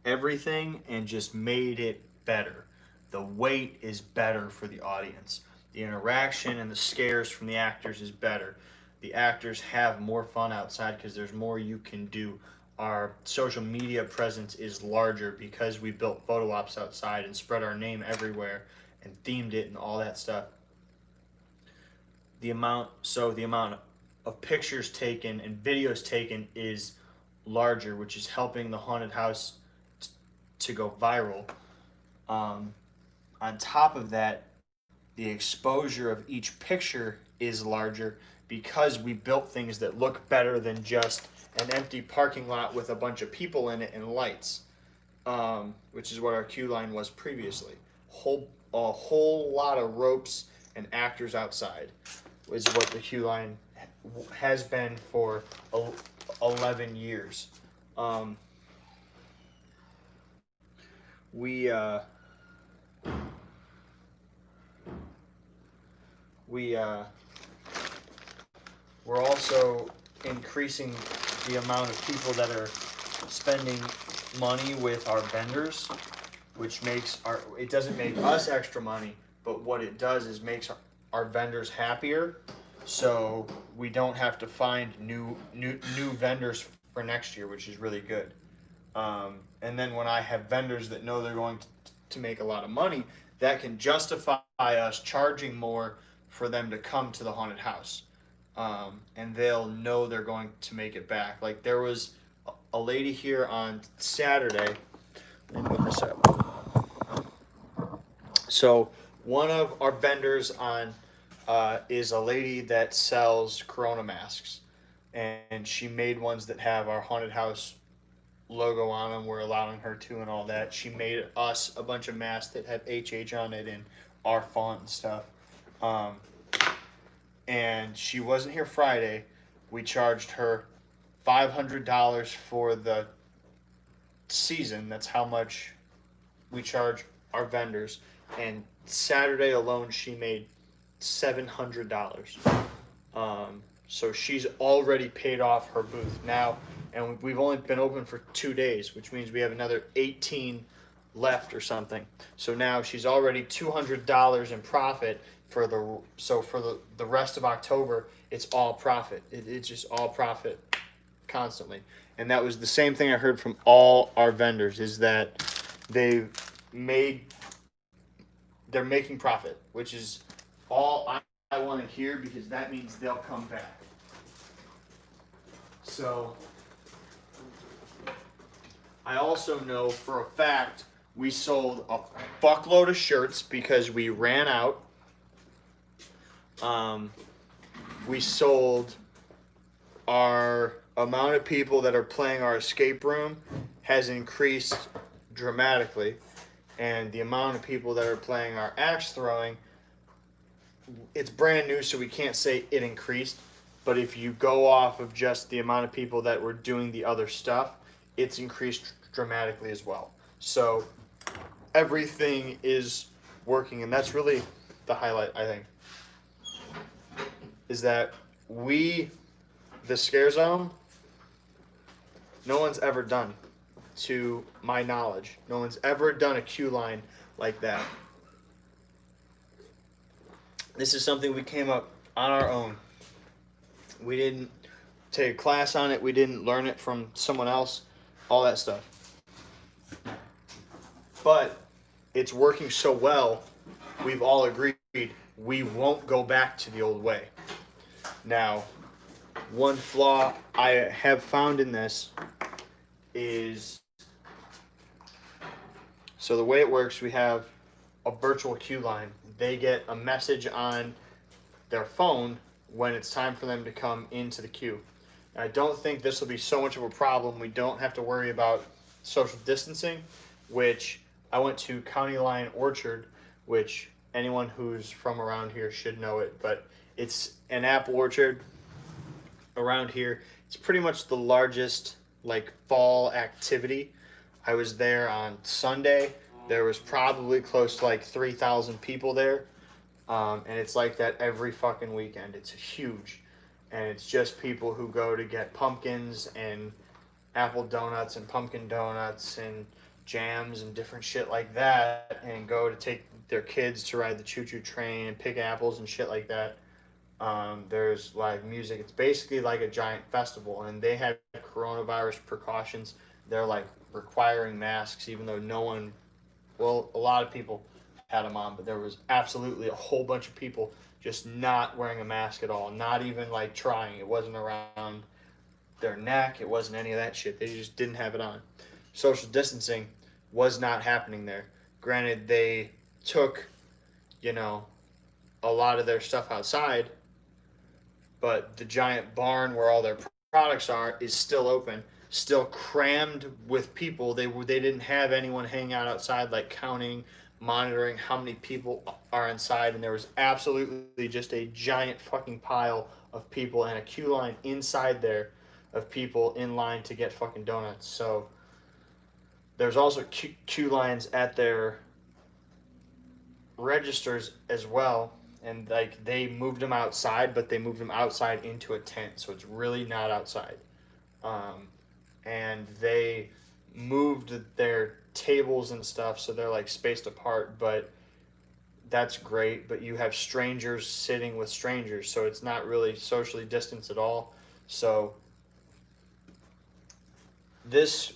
everything and just made it better. The weight is better for the audience. The interaction and the scares from the actors is better. The actors have more fun outside because there's more you can do. Our social media presence is larger because we built photo ops outside and spread our name everywhere and themed it and all that stuff. The amount of pictures taken and videos taken is larger, which is helping the haunted house to go viral. On top of that, the exposure of each picture is larger because we built things that look better than just an empty parking lot with a bunch of people in it and lights, which is what our queue line was previously. A whole lot of ropes and actors outside is what the queue line has been for 11 years. We're also increasing the amount of people that are spending money with our vendors, which makes it doesn't make us extra money, but what it does is makes our vendors happier, so we don't have to find new vendors for next year, which is really good. And then when I have vendors that know they're going to make a lot of money, that can justify us charging more for them to come to the haunted house. And they'll know they're going to make it back. Like there was a lady here on Saturday. Let me put this up. So one of our vendors on is a lady that sells Corona masks, and she made ones that have our haunted house logo on them. We're allowing her to and all that. She made us a bunch of masks that have HH on it and our font and stuff. Um, and she wasn't here Friday. We charged her $500 for the season. That's how much we charge our vendors. And Saturday alone, she made $700. So she's already paid off her booth now, and we've only been open for 2 days, which means we have another 18 left or something. So now she's already $200 in profit for the rest of October. It's all profit. It's just all profit constantly. And that was the same thing I heard from all our vendors, is that they're making profit, which is all I want to hear, because that means they'll come back. So I also know for a fact we sold a fuckload of shirts because we ran out. We sold, our amount of people that are playing our escape room has increased dramatically, and the amount of people that are playing our axe throwing, it's brand new, so we can't say it increased, but if you go off of just the amount of people that were doing the other stuff, it's increased dramatically as well. So everything is working, and that's really the highlight, I think, is that the scare zone, no one's ever done, to my knowledge. No one's ever done a queue line like that. This is something we came up on our own. We didn't take a class on it. We didn't learn it from someone else, all that stuff. But it's working so well, we've all agreed we won't go back to the old way. Now, one flaw I have found in this is, so the way it works, we have a virtual queue line. They get a message on their phone when it's time for them to come into the queue. I don't think this will be so much of a problem. We don't have to worry about social distancing, which I went to County Line Orchard, which anyone who's from around here should know it, but it's an apple orchard around here. It's pretty much the largest fall activity. I was there on Sunday. There was probably close to 3,000 people there. And it's like that every fucking weekend. It's huge. And it's just people who go to get pumpkins and apple donuts and pumpkin donuts and jams and different shit like that, and go to take their kids to ride the choo-choo train and pick apples and shit like that. There's live music. It's basically like a giant festival, and they have coronavirus precautions. They're requiring masks, even though a lot of people had them on, but there was absolutely a whole bunch of people just not wearing a mask at all, not even trying. It wasn't around their neck, it wasn't any of that shit. They just didn't have it on. Social distancing was not happening there. Granted, they took, a lot of their stuff outside, but the giant barn where all their products are is still open, still crammed with people. They didn't have anyone hanging out outside, counting, monitoring how many people are inside, and there was absolutely just a giant fucking pile of people and a queue line inside there of people in line to get fucking donuts. So there's also queue lines at their registers as well, and they moved them outside, but they moved them outside into a tent, so it's really not outside. And they moved their tables and stuff, so they're spaced apart, but that's great. But you have strangers sitting with strangers, so it's not really socially distanced at all. So this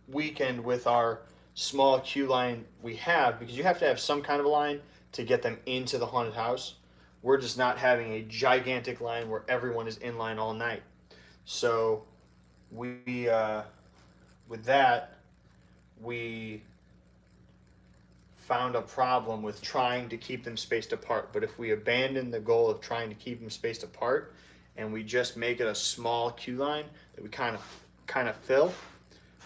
weekend, with our small queue line we have, because you have to have some kind of a line to get them into the haunted house, we're just not having a gigantic line where everyone is in line all night. So with that, we found a problem with trying to keep them spaced apart. But if we abandon the goal of trying to keep them spaced apart and we just make it a small queue line that we kind of fill,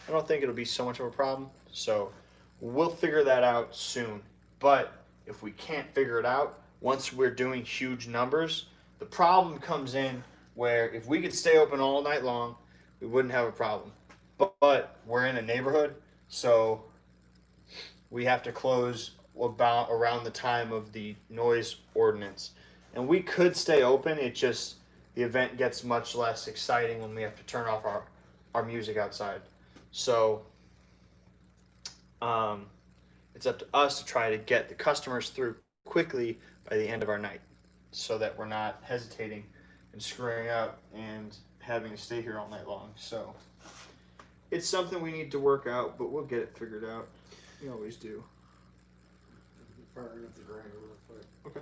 I don't think it'll be so much of a problem. So we'll figure that out soon. But if we can't figure it out, once we're doing huge numbers, the problem comes in where if we could stay open all night long, we wouldn't have a problem. But we're in a neighborhood, so we have to close about around the time of the noise ordinance. And we could stay open, it just, the event gets much less exciting when we have to turn off our music outside. So it's up to us to try to get the customers through quickly by the end of our night so that we're not hesitating and screwing up and having to stay here all night long. So it's something we need to work out, but we'll get it figured out. We always do. Firing up the grinder real quick. Okay.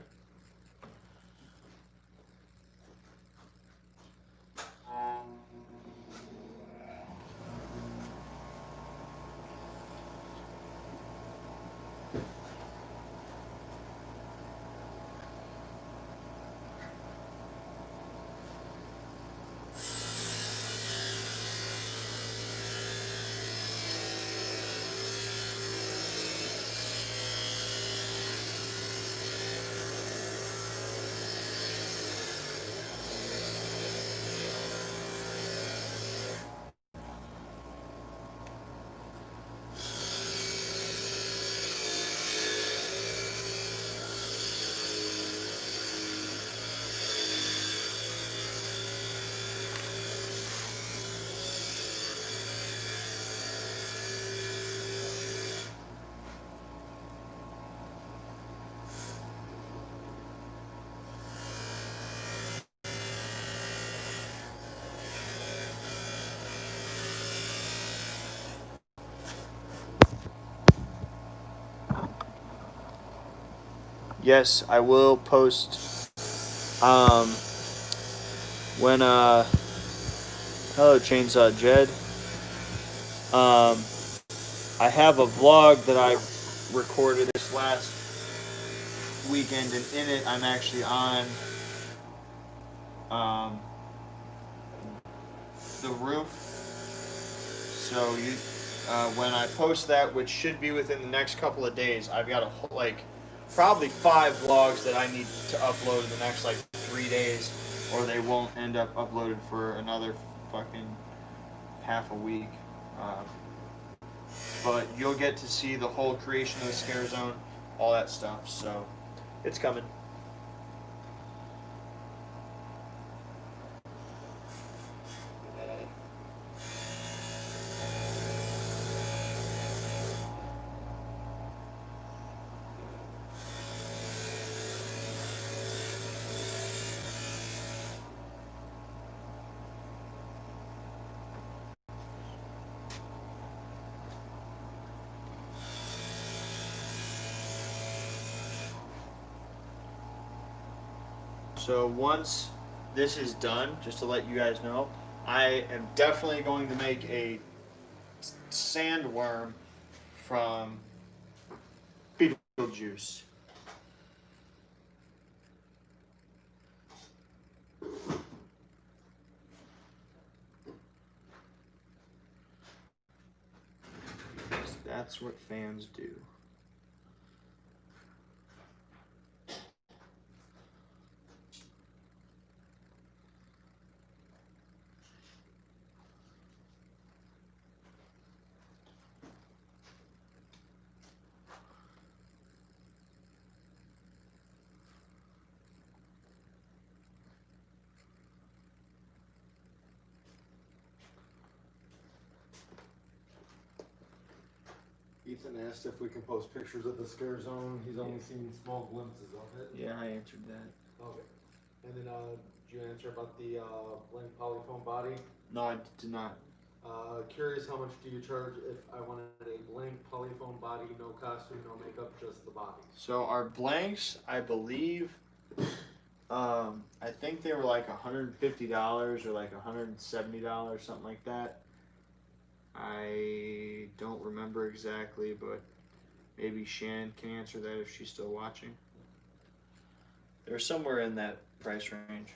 Yes, I will post when hello Chainsaw Jed. I have a vlog that I recorded this last weekend, and in it I'm actually on the roof. So you when I post that, which should be within the next couple of days, I've got probably 5 vlogs that I need to upload in the next 3 days, or they won't end up uploaded for another fucking half a week. But you'll get to see the whole creation of the scare zone, all that stuff. So it's coming. So once this is done, just to let you guys know, I am definitely going to make a sandworm from Beetlejuice. That's what fans do. Ethan asked if we can post pictures of the scare zone. He's only seen small glimpses of it. Yeah, I answered that. Okay. And then, did you answer about the blank polyfoam body? No, I did not. Curious, how much do you charge if I wanted a blank polyfoam body, no costume, no makeup, just the body? So our blanks, I believe, I think they were $150 or $170, something like that. I don't remember exactly, but Maybe Shannon can answer that if she's still watching. They're somewhere in that price range.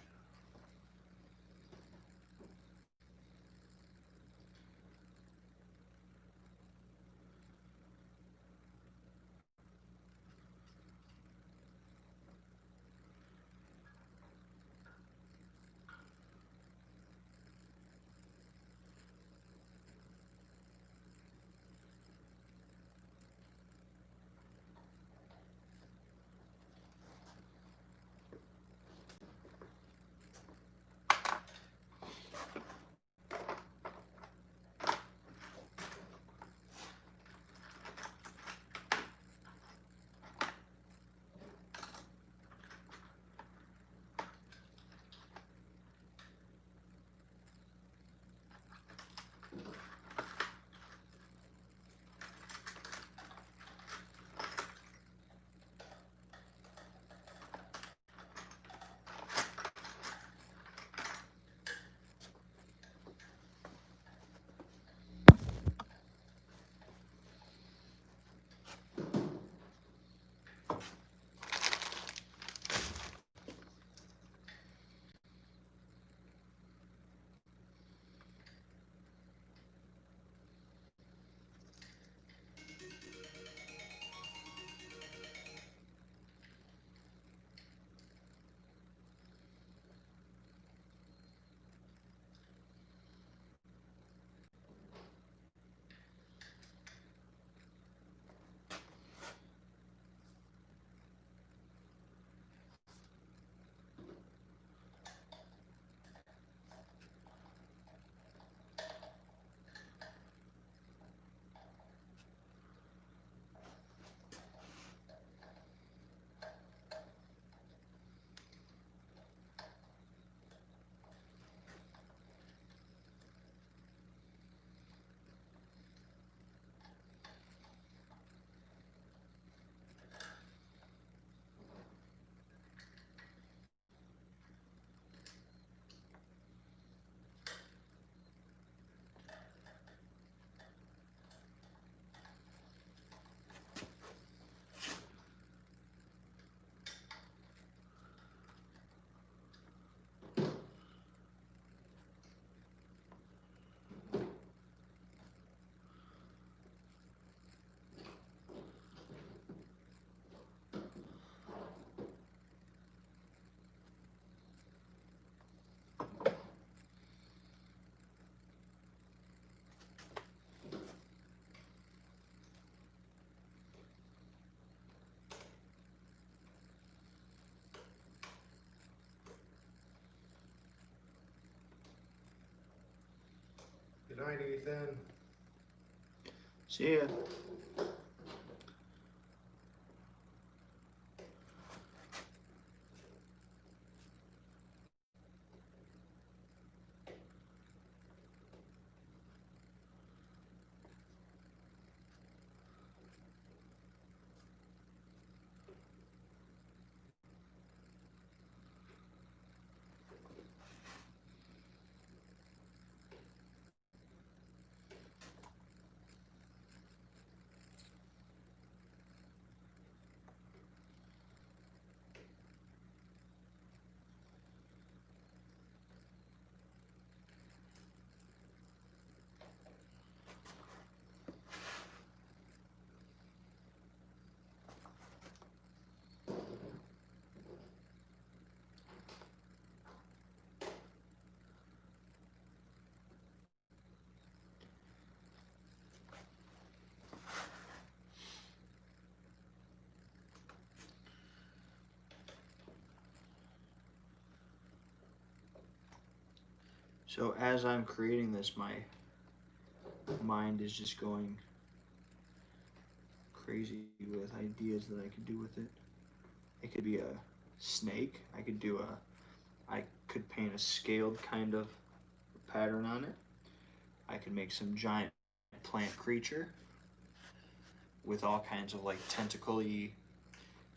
Good night, Ethan. See ya. So as I'm creating this, my mind is just going crazy with ideas that I could do with it. It could be a snake. I could paint a scaled kind of pattern on it. I could make some giant plant creature with all kinds of like tentacle-y.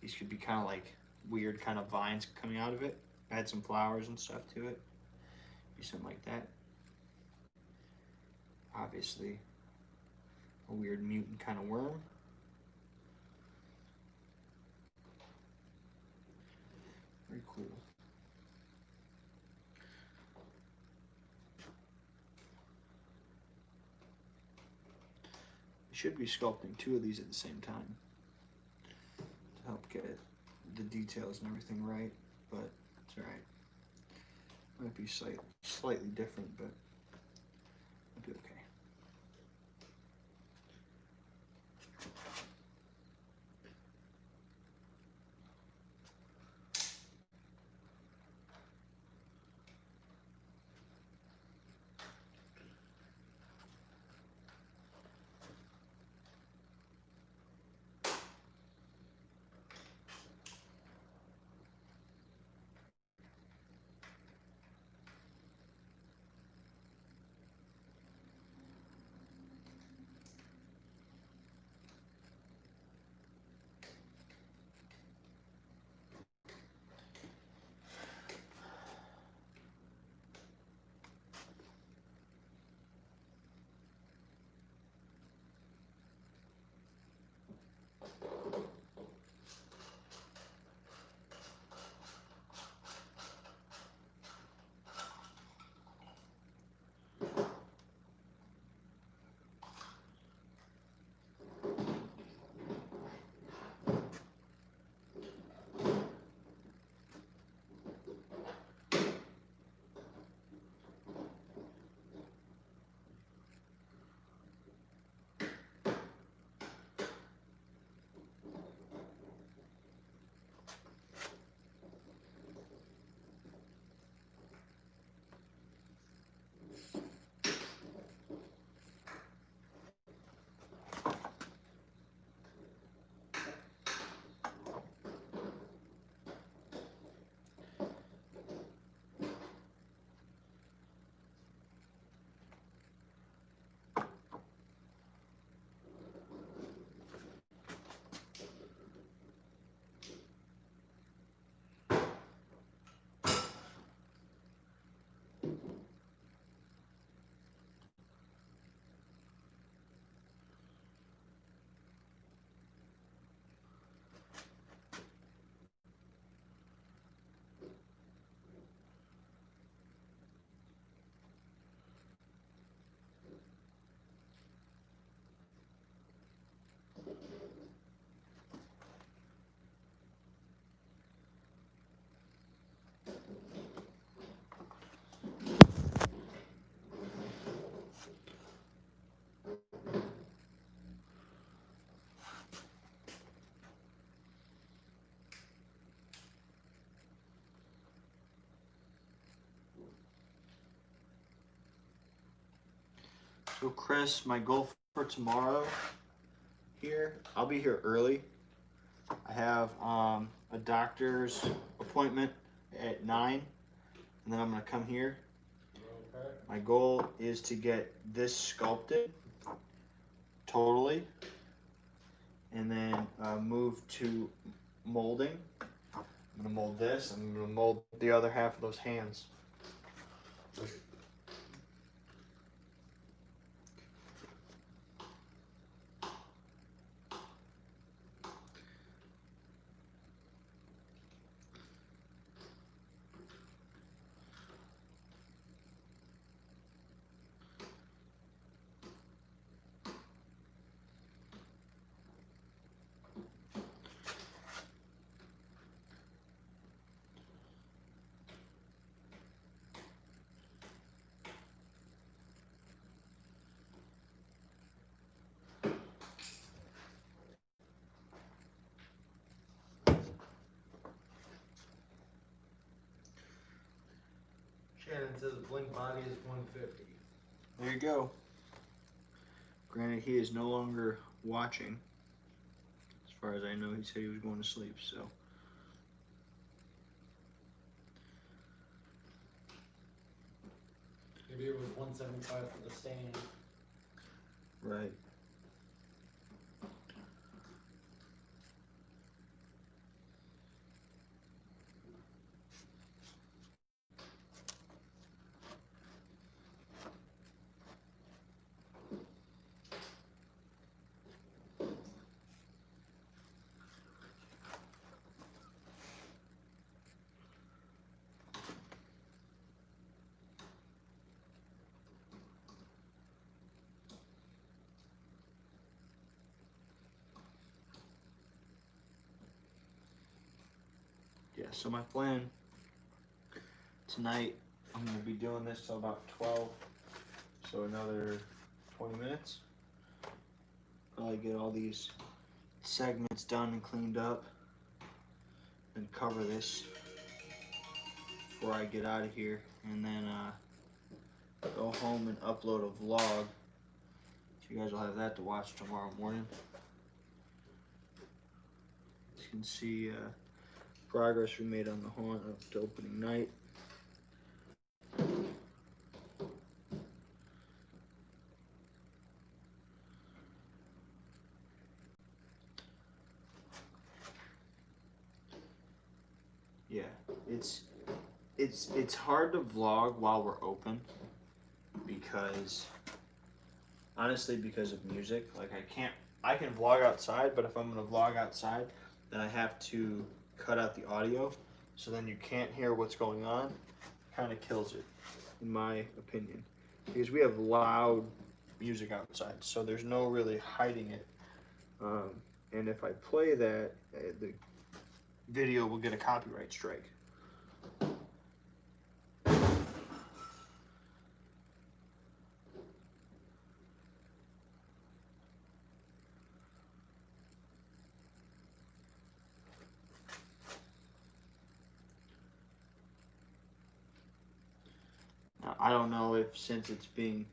These could be kind of like weird kind of vines coming out of it. Add some flowers and stuff to it. Do something like that. Obviously, a weird mutant kind of worm. should be sculpting 2 of these at the same time to help get the details and everything right, but it's alright. Might be slightly different, but it'll be okay. So Chris, my goal for tomorrow here, I'll be here early. I have a doctor's appointment at 9, and then I'm gonna come here. Okay. My goal is to get this sculpted totally, and then move to molding. I'm gonna mold this. I'm gonna mold the other half of those hands. Shannon says blink body is 150. There you go. Granted, he is no longer watching. As far as I know, he said he was going to sleep, so. Maybe it was 175 for the stand. Right. yeah, so my plan tonight, I'm gonna be doing this till about 12, so another 20 minutes. Probably get all these segments done and cleaned up and cover this before I get out of here, and then go home and upload a vlog. So you guys will have that to watch tomorrow morning. You can see progress we made on the haunt up to opening night. Yeah, it's hard to vlog while we're open because honestly because of music. Like I can vlog outside, but if I'm gonna vlog outside, then I have to cut out the audio, so then you can't hear what's going on. Kind of kills it, in my opinion, because we have loud music outside, so there's no really hiding it. And if I play that, the video will get a copyright strike. Now, I don't know if since it's being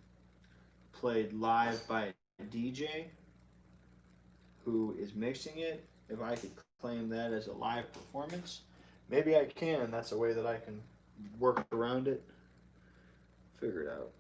played live by a DJ who is mixing it, if I could claim that as a live performance. Maybe I can. That's a way that I can work around it. Figure it out.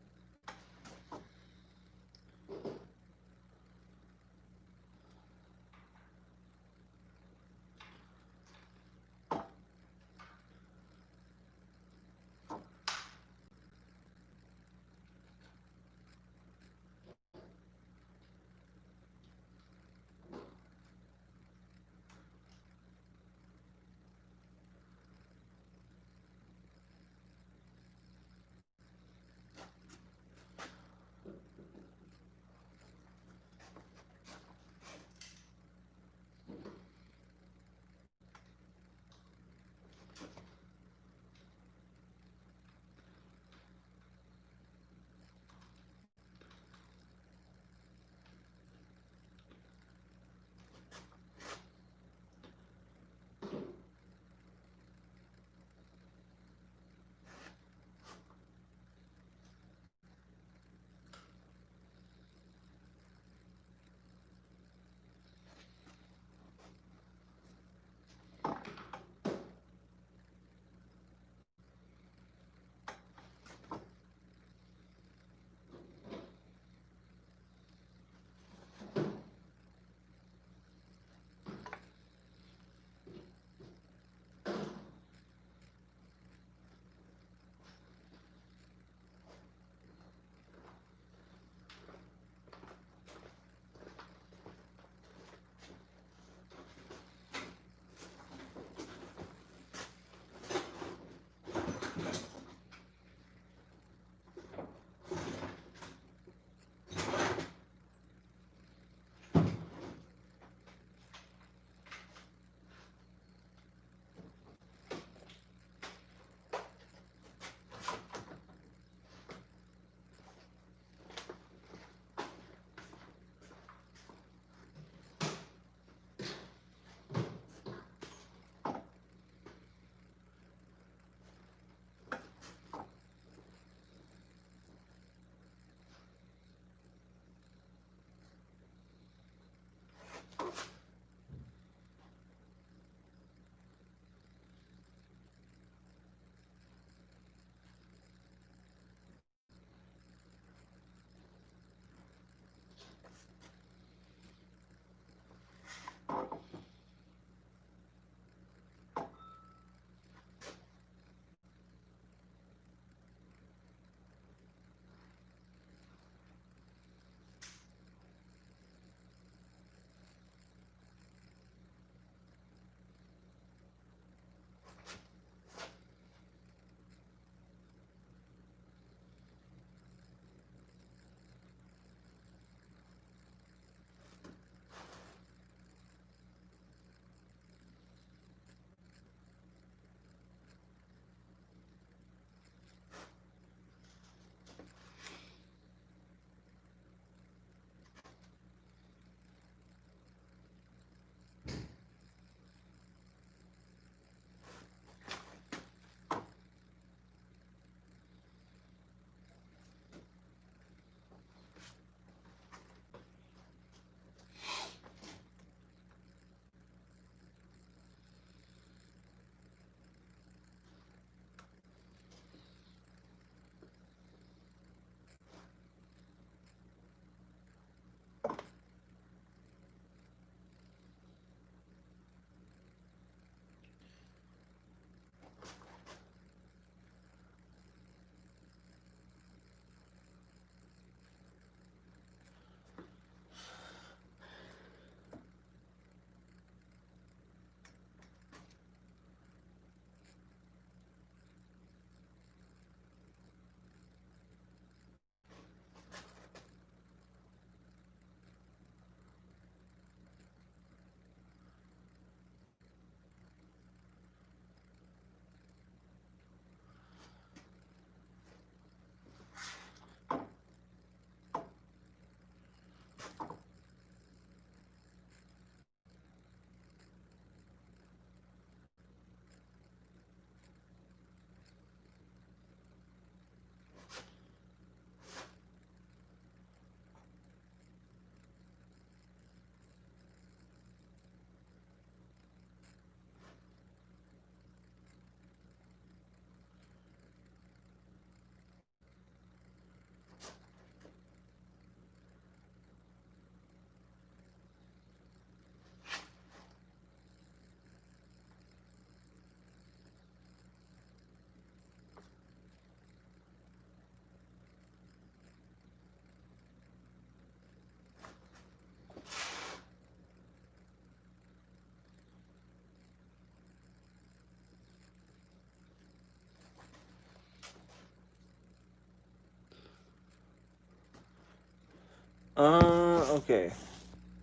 Okay.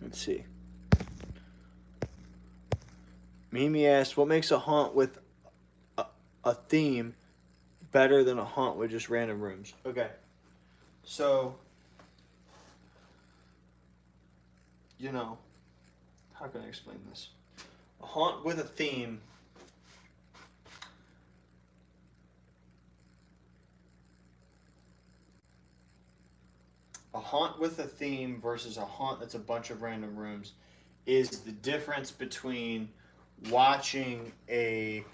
Let's see. Mimi asked, what makes a haunt with a theme better than a haunt with just random rooms? Okay. So, you know, how can I explain this? A haunt with a theme. A haunt with a theme versus a haunt that's a bunch of random rooms is the difference between watching a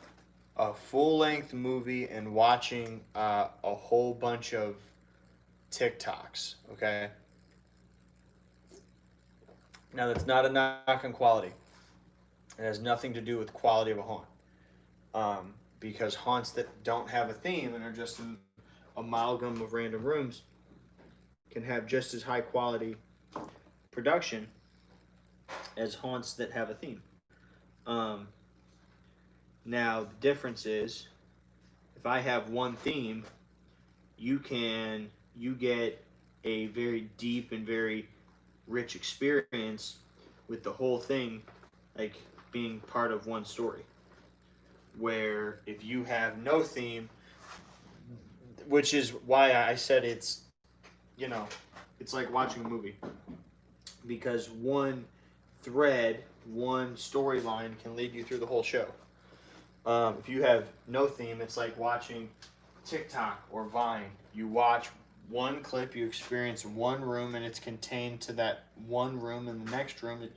full length movie and watching a whole bunch of TikToks. Okay. Now that's not a knock on quality. It has nothing to do with quality of a haunt. Because haunts that don't have a theme and are just an amalgam of random rooms can have just as high quality production as haunts that have a theme. Now the difference is, if I have one theme, you get a very deep and very rich experience with the whole thing, like being part of one story. Where if you have no theme, which is why I said it's, it's like watching a movie, because one thread, one storyline can lead you through the whole show. If you have no theme, it's like watching TikTok or Vine. You watch one clip, you experience one room, and it's contained to that one room, and the next room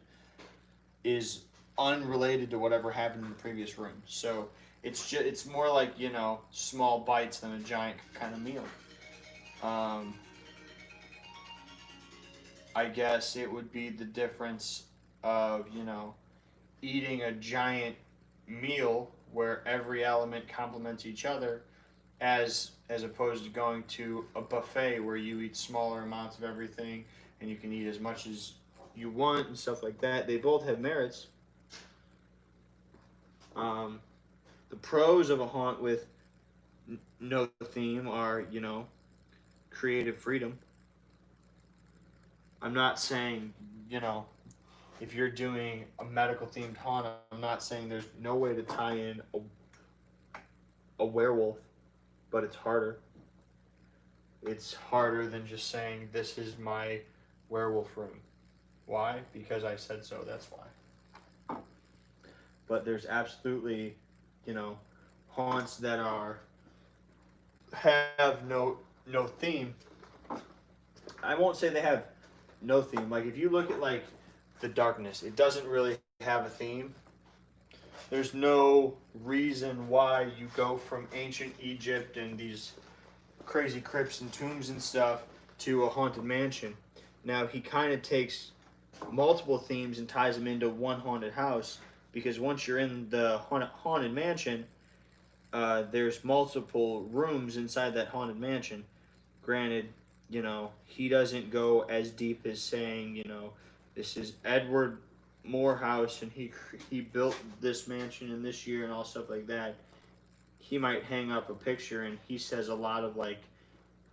is unrelated to whatever happened in the previous room. So it's more like, small bites than a giant kind of meal. I guess it would be the difference of, eating a giant meal where every element complements each other, as opposed to going to a buffet where you eat smaller amounts of everything and you can eat as much as you want and stuff like that. They both have merits. The pros of a haunt with no theme are, creative freedom. I'm not saying, if you're doing a medical themed haunt, I'm not saying there's no way to tie in a werewolf, but it's harder. It's harder than just saying, this is my werewolf room. Why? Because I said so, that's why. But there's absolutely, haunts that have no theme. I won't say they have no theme. Like, if you look at, like, The Darkness, it doesn't really have a theme. There's no reason why you go from ancient Egypt and these crazy crypts and tombs and stuff to a haunted mansion. Now, he kind of takes multiple themes and ties them into one haunted house, because once you're in the haunted mansion, there's multiple rooms inside that haunted mansion. Granted, he doesn't go as deep as saying, this is Edward Morehouse and he built this mansion in this year and all stuff like that. He might hang up a picture and he says a lot of, like,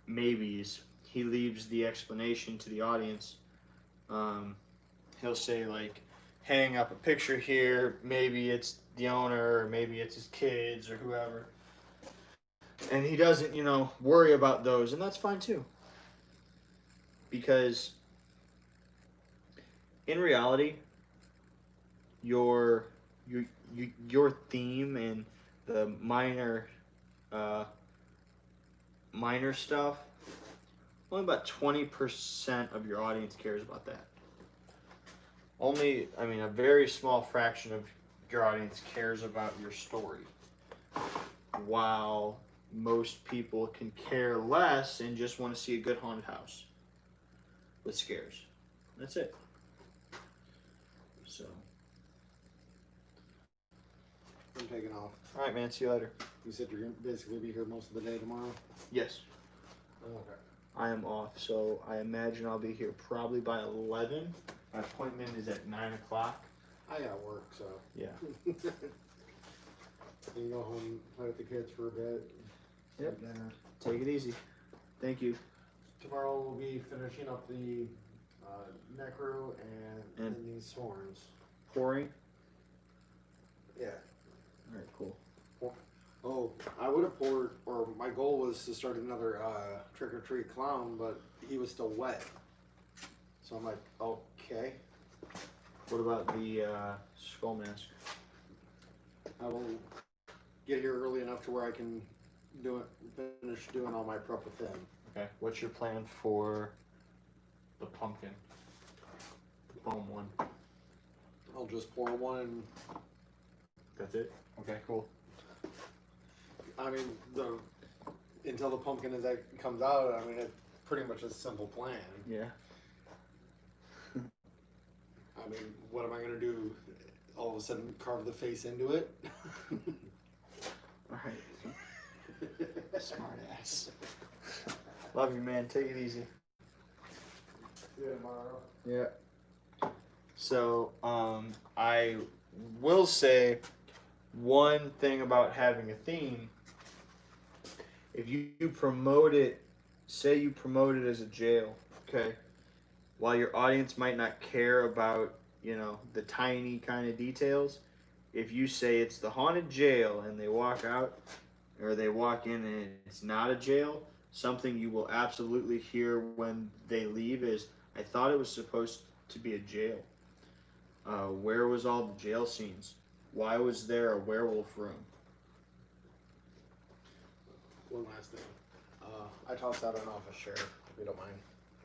maybes. He leaves the explanation to the audience. He'll say, like, hang up a picture here, maybe it's the owner, or maybe it's his kids or whoever. And he doesn't, worry about those, and that's fine too. Because in reality, your theme and the minor stuff, only about 20% of your audience cares about that. A very small fraction of your audience cares about your story, while most people can care less and just want to see a good haunted house with scares. That's it. So, I'm taking off. all right, man. See you later. You said you're gonna basically be here most of the day tomorrow? Yes, Okay. I am off, so I imagine I'll be here probably by 11. My appointment is at 9 o'clock. I got work, so. Yeah. You can go home, play with the kids for a bit. Yep. eat dinner. Take it easy. Thank you. Tomorrow we'll be finishing up the necro and And- then these horns. Pouring. Yeah. All right, cool. Oh, I would have poured, or my goal was to start another trick or treat clown, but he was still wet. So I'm like, okay, What about the skull mask? I will get here early enough to where I can finish doing all my prep with him. Okay. What's your plan for the pumpkin? The foam one. I'll just pour one, and That's it. Okay, cool. I mean, until the pumpkin comes out, I mean, it's pretty much a simple plan. Yeah. I mean, what am I gonna do? All of a sudden, carve the face into it? All right. Smart ass. Love you, man. Take it easy. See you tomorrow. Yeah. So, I will say one thing about having a theme. If you promote it, say you promote it as a jail, okay? While your audience might not care about, the tiny kind of details, if you say it's the haunted jail and they walk out or they walk in and it's not a jail, something you will absolutely hear when they leave is, I thought it was supposed to be a jail. Where was all the jail scenes? Why was there a werewolf room? One last thing. I tossed out an office chair, if you don't mind,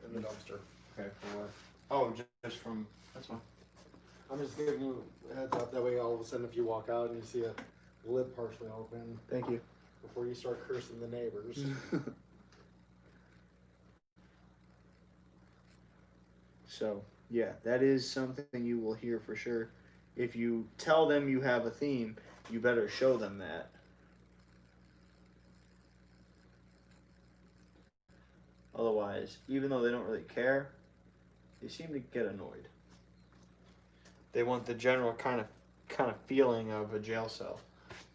in the dumpster. Okay, for what? Oh, just from, that's fine. I'm just giving you a heads up. That way, all of a sudden, if you walk out and you see a lid partially open, Thank you. before you start cursing the neighbors. So, yeah, that is something you will hear for sure. If you tell them you have a theme, you better show them that. Otherwise, even though they don't really care, they seem to get annoyed. They want the general kind of feeling of a jail cell.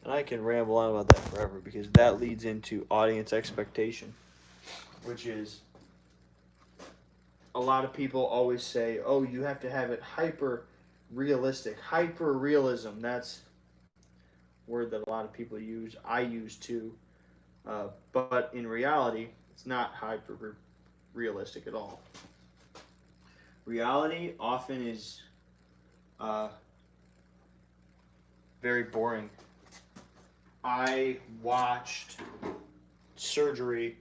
And I can ramble on about that forever because that leads into audience expectation, which is a lot of people always say, oh, you have to have it hyper realistic. Hyper realism, that's a word that a lot of people use. I use too. But in reality, it's not hyper realistic at all. Reality often is very boring. I watched surgery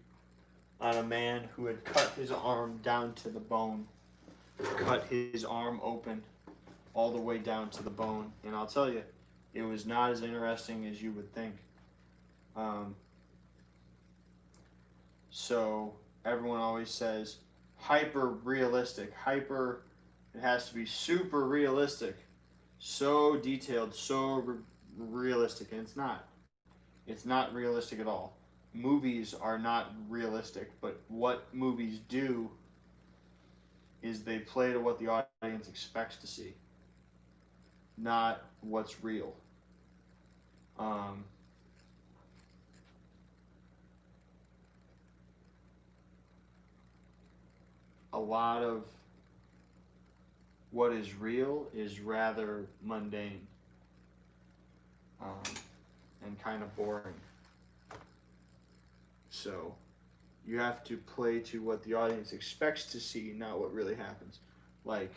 on a man who had cut his arm down to the bone, cut his arm open all the way down to the bone, and I'll tell you, it was not as interesting as you would think. So everyone always says hyper realistic, it has to be super realistic, so detailed, so realistic, and it's not. It's not realistic at all. Movies are not realistic, but what movies do is they play to what the audience expects to see, not what's real. A lot of what is real is rather mundane and kind of boring. So you have to play to what the audience expects to see, not what really happens. Like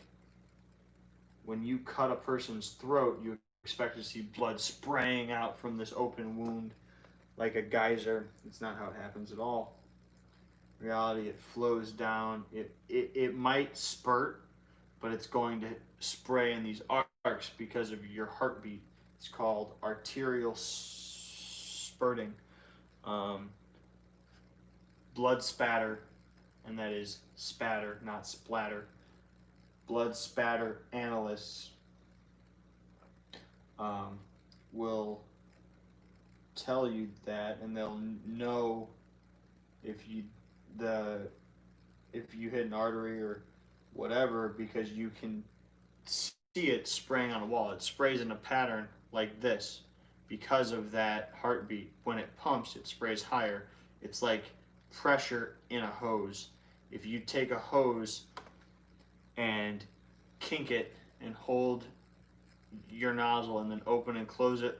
when you cut a person's throat, you expect to see blood spraying out from this open wound like a geyser. It's not how it happens at all. In reality, it flows down. It might spurt, but it's going to spray in these arcs because of your heartbeat. It's called arterial spurting. Blood spatter, and that is spatter, not splatter. Blood spatter analysts will tell you that, and they'll know if you hit an artery or whatever, because you can see it spraying on a wall. It sprays in a pattern like this because of that heartbeat. When it pumps, it sprays higher. It's like pressure in a hose. If you take a hose and kink it and hold your nozzle and then open and close it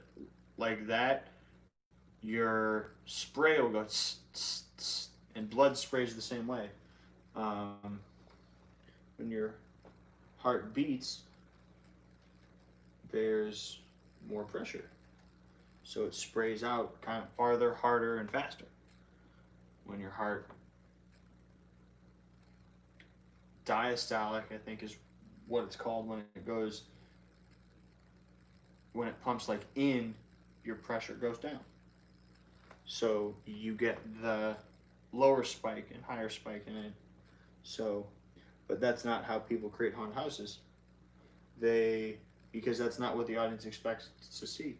like that, your spray will go tss, tss, tss, and blood sprays the same way. When your heart beats, there's more pressure. So it sprays out kind of farther, harder, and faster. When your heart diastolic, I think is what it's called, when it goes, when it pumps like in, your pressure goes down. So you get the lower spike and higher spike in it. So, but that's not how people create haunted houses. Because that's not what the audience expects to see.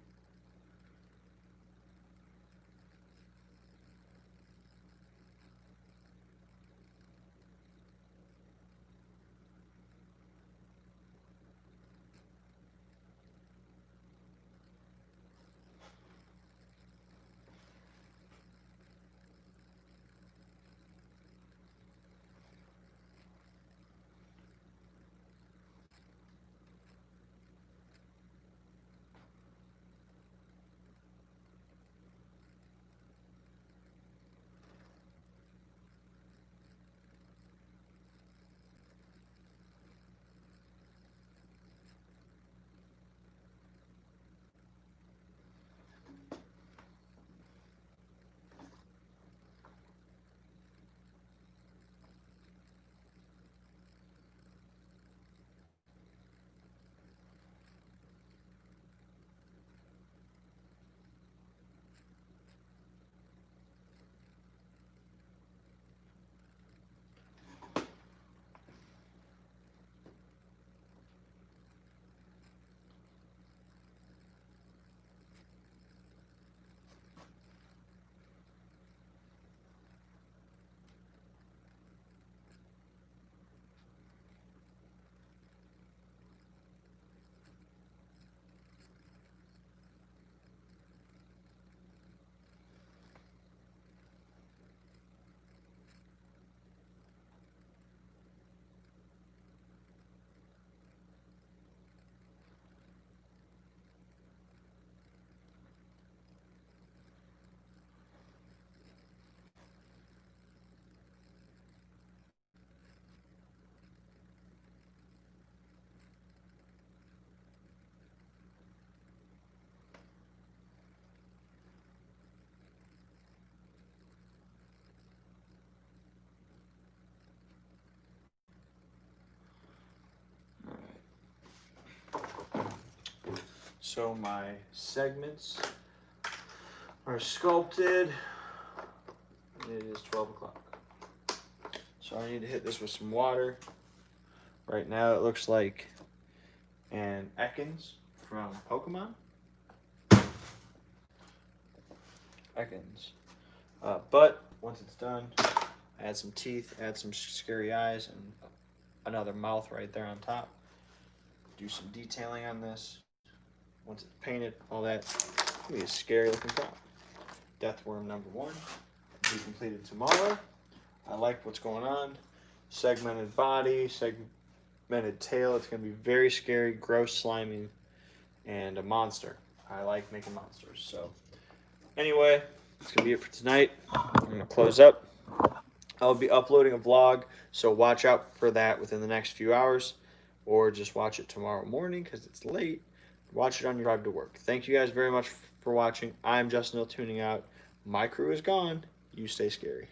So my segments are sculpted. It is 12 o'clock. So I need to hit this with some water. Right now it looks like an Ekans from Pokemon. Ekans. But once it's done, add some teeth, add some scary eyes, and another mouth right there on top. Do some detailing on this. Once it's painted, all that, it's gonna be a scary looking prop. Deathworm number 1 will be completed tomorrow. I like what's going on. Segmented body, segmented tail. It's gonna be very scary, gross, slimy, and a monster. I like making monsters. So anyway, that's gonna be it for tonight. I'm gonna close up. I'll be uploading a vlog, so watch out for that within the next few hours, or just watch it tomorrow morning because it's late. Watch it on your drive to work. Thank you guys very much for watching. I'm Justin Hill tuning out. My crew is gone. You stay scary.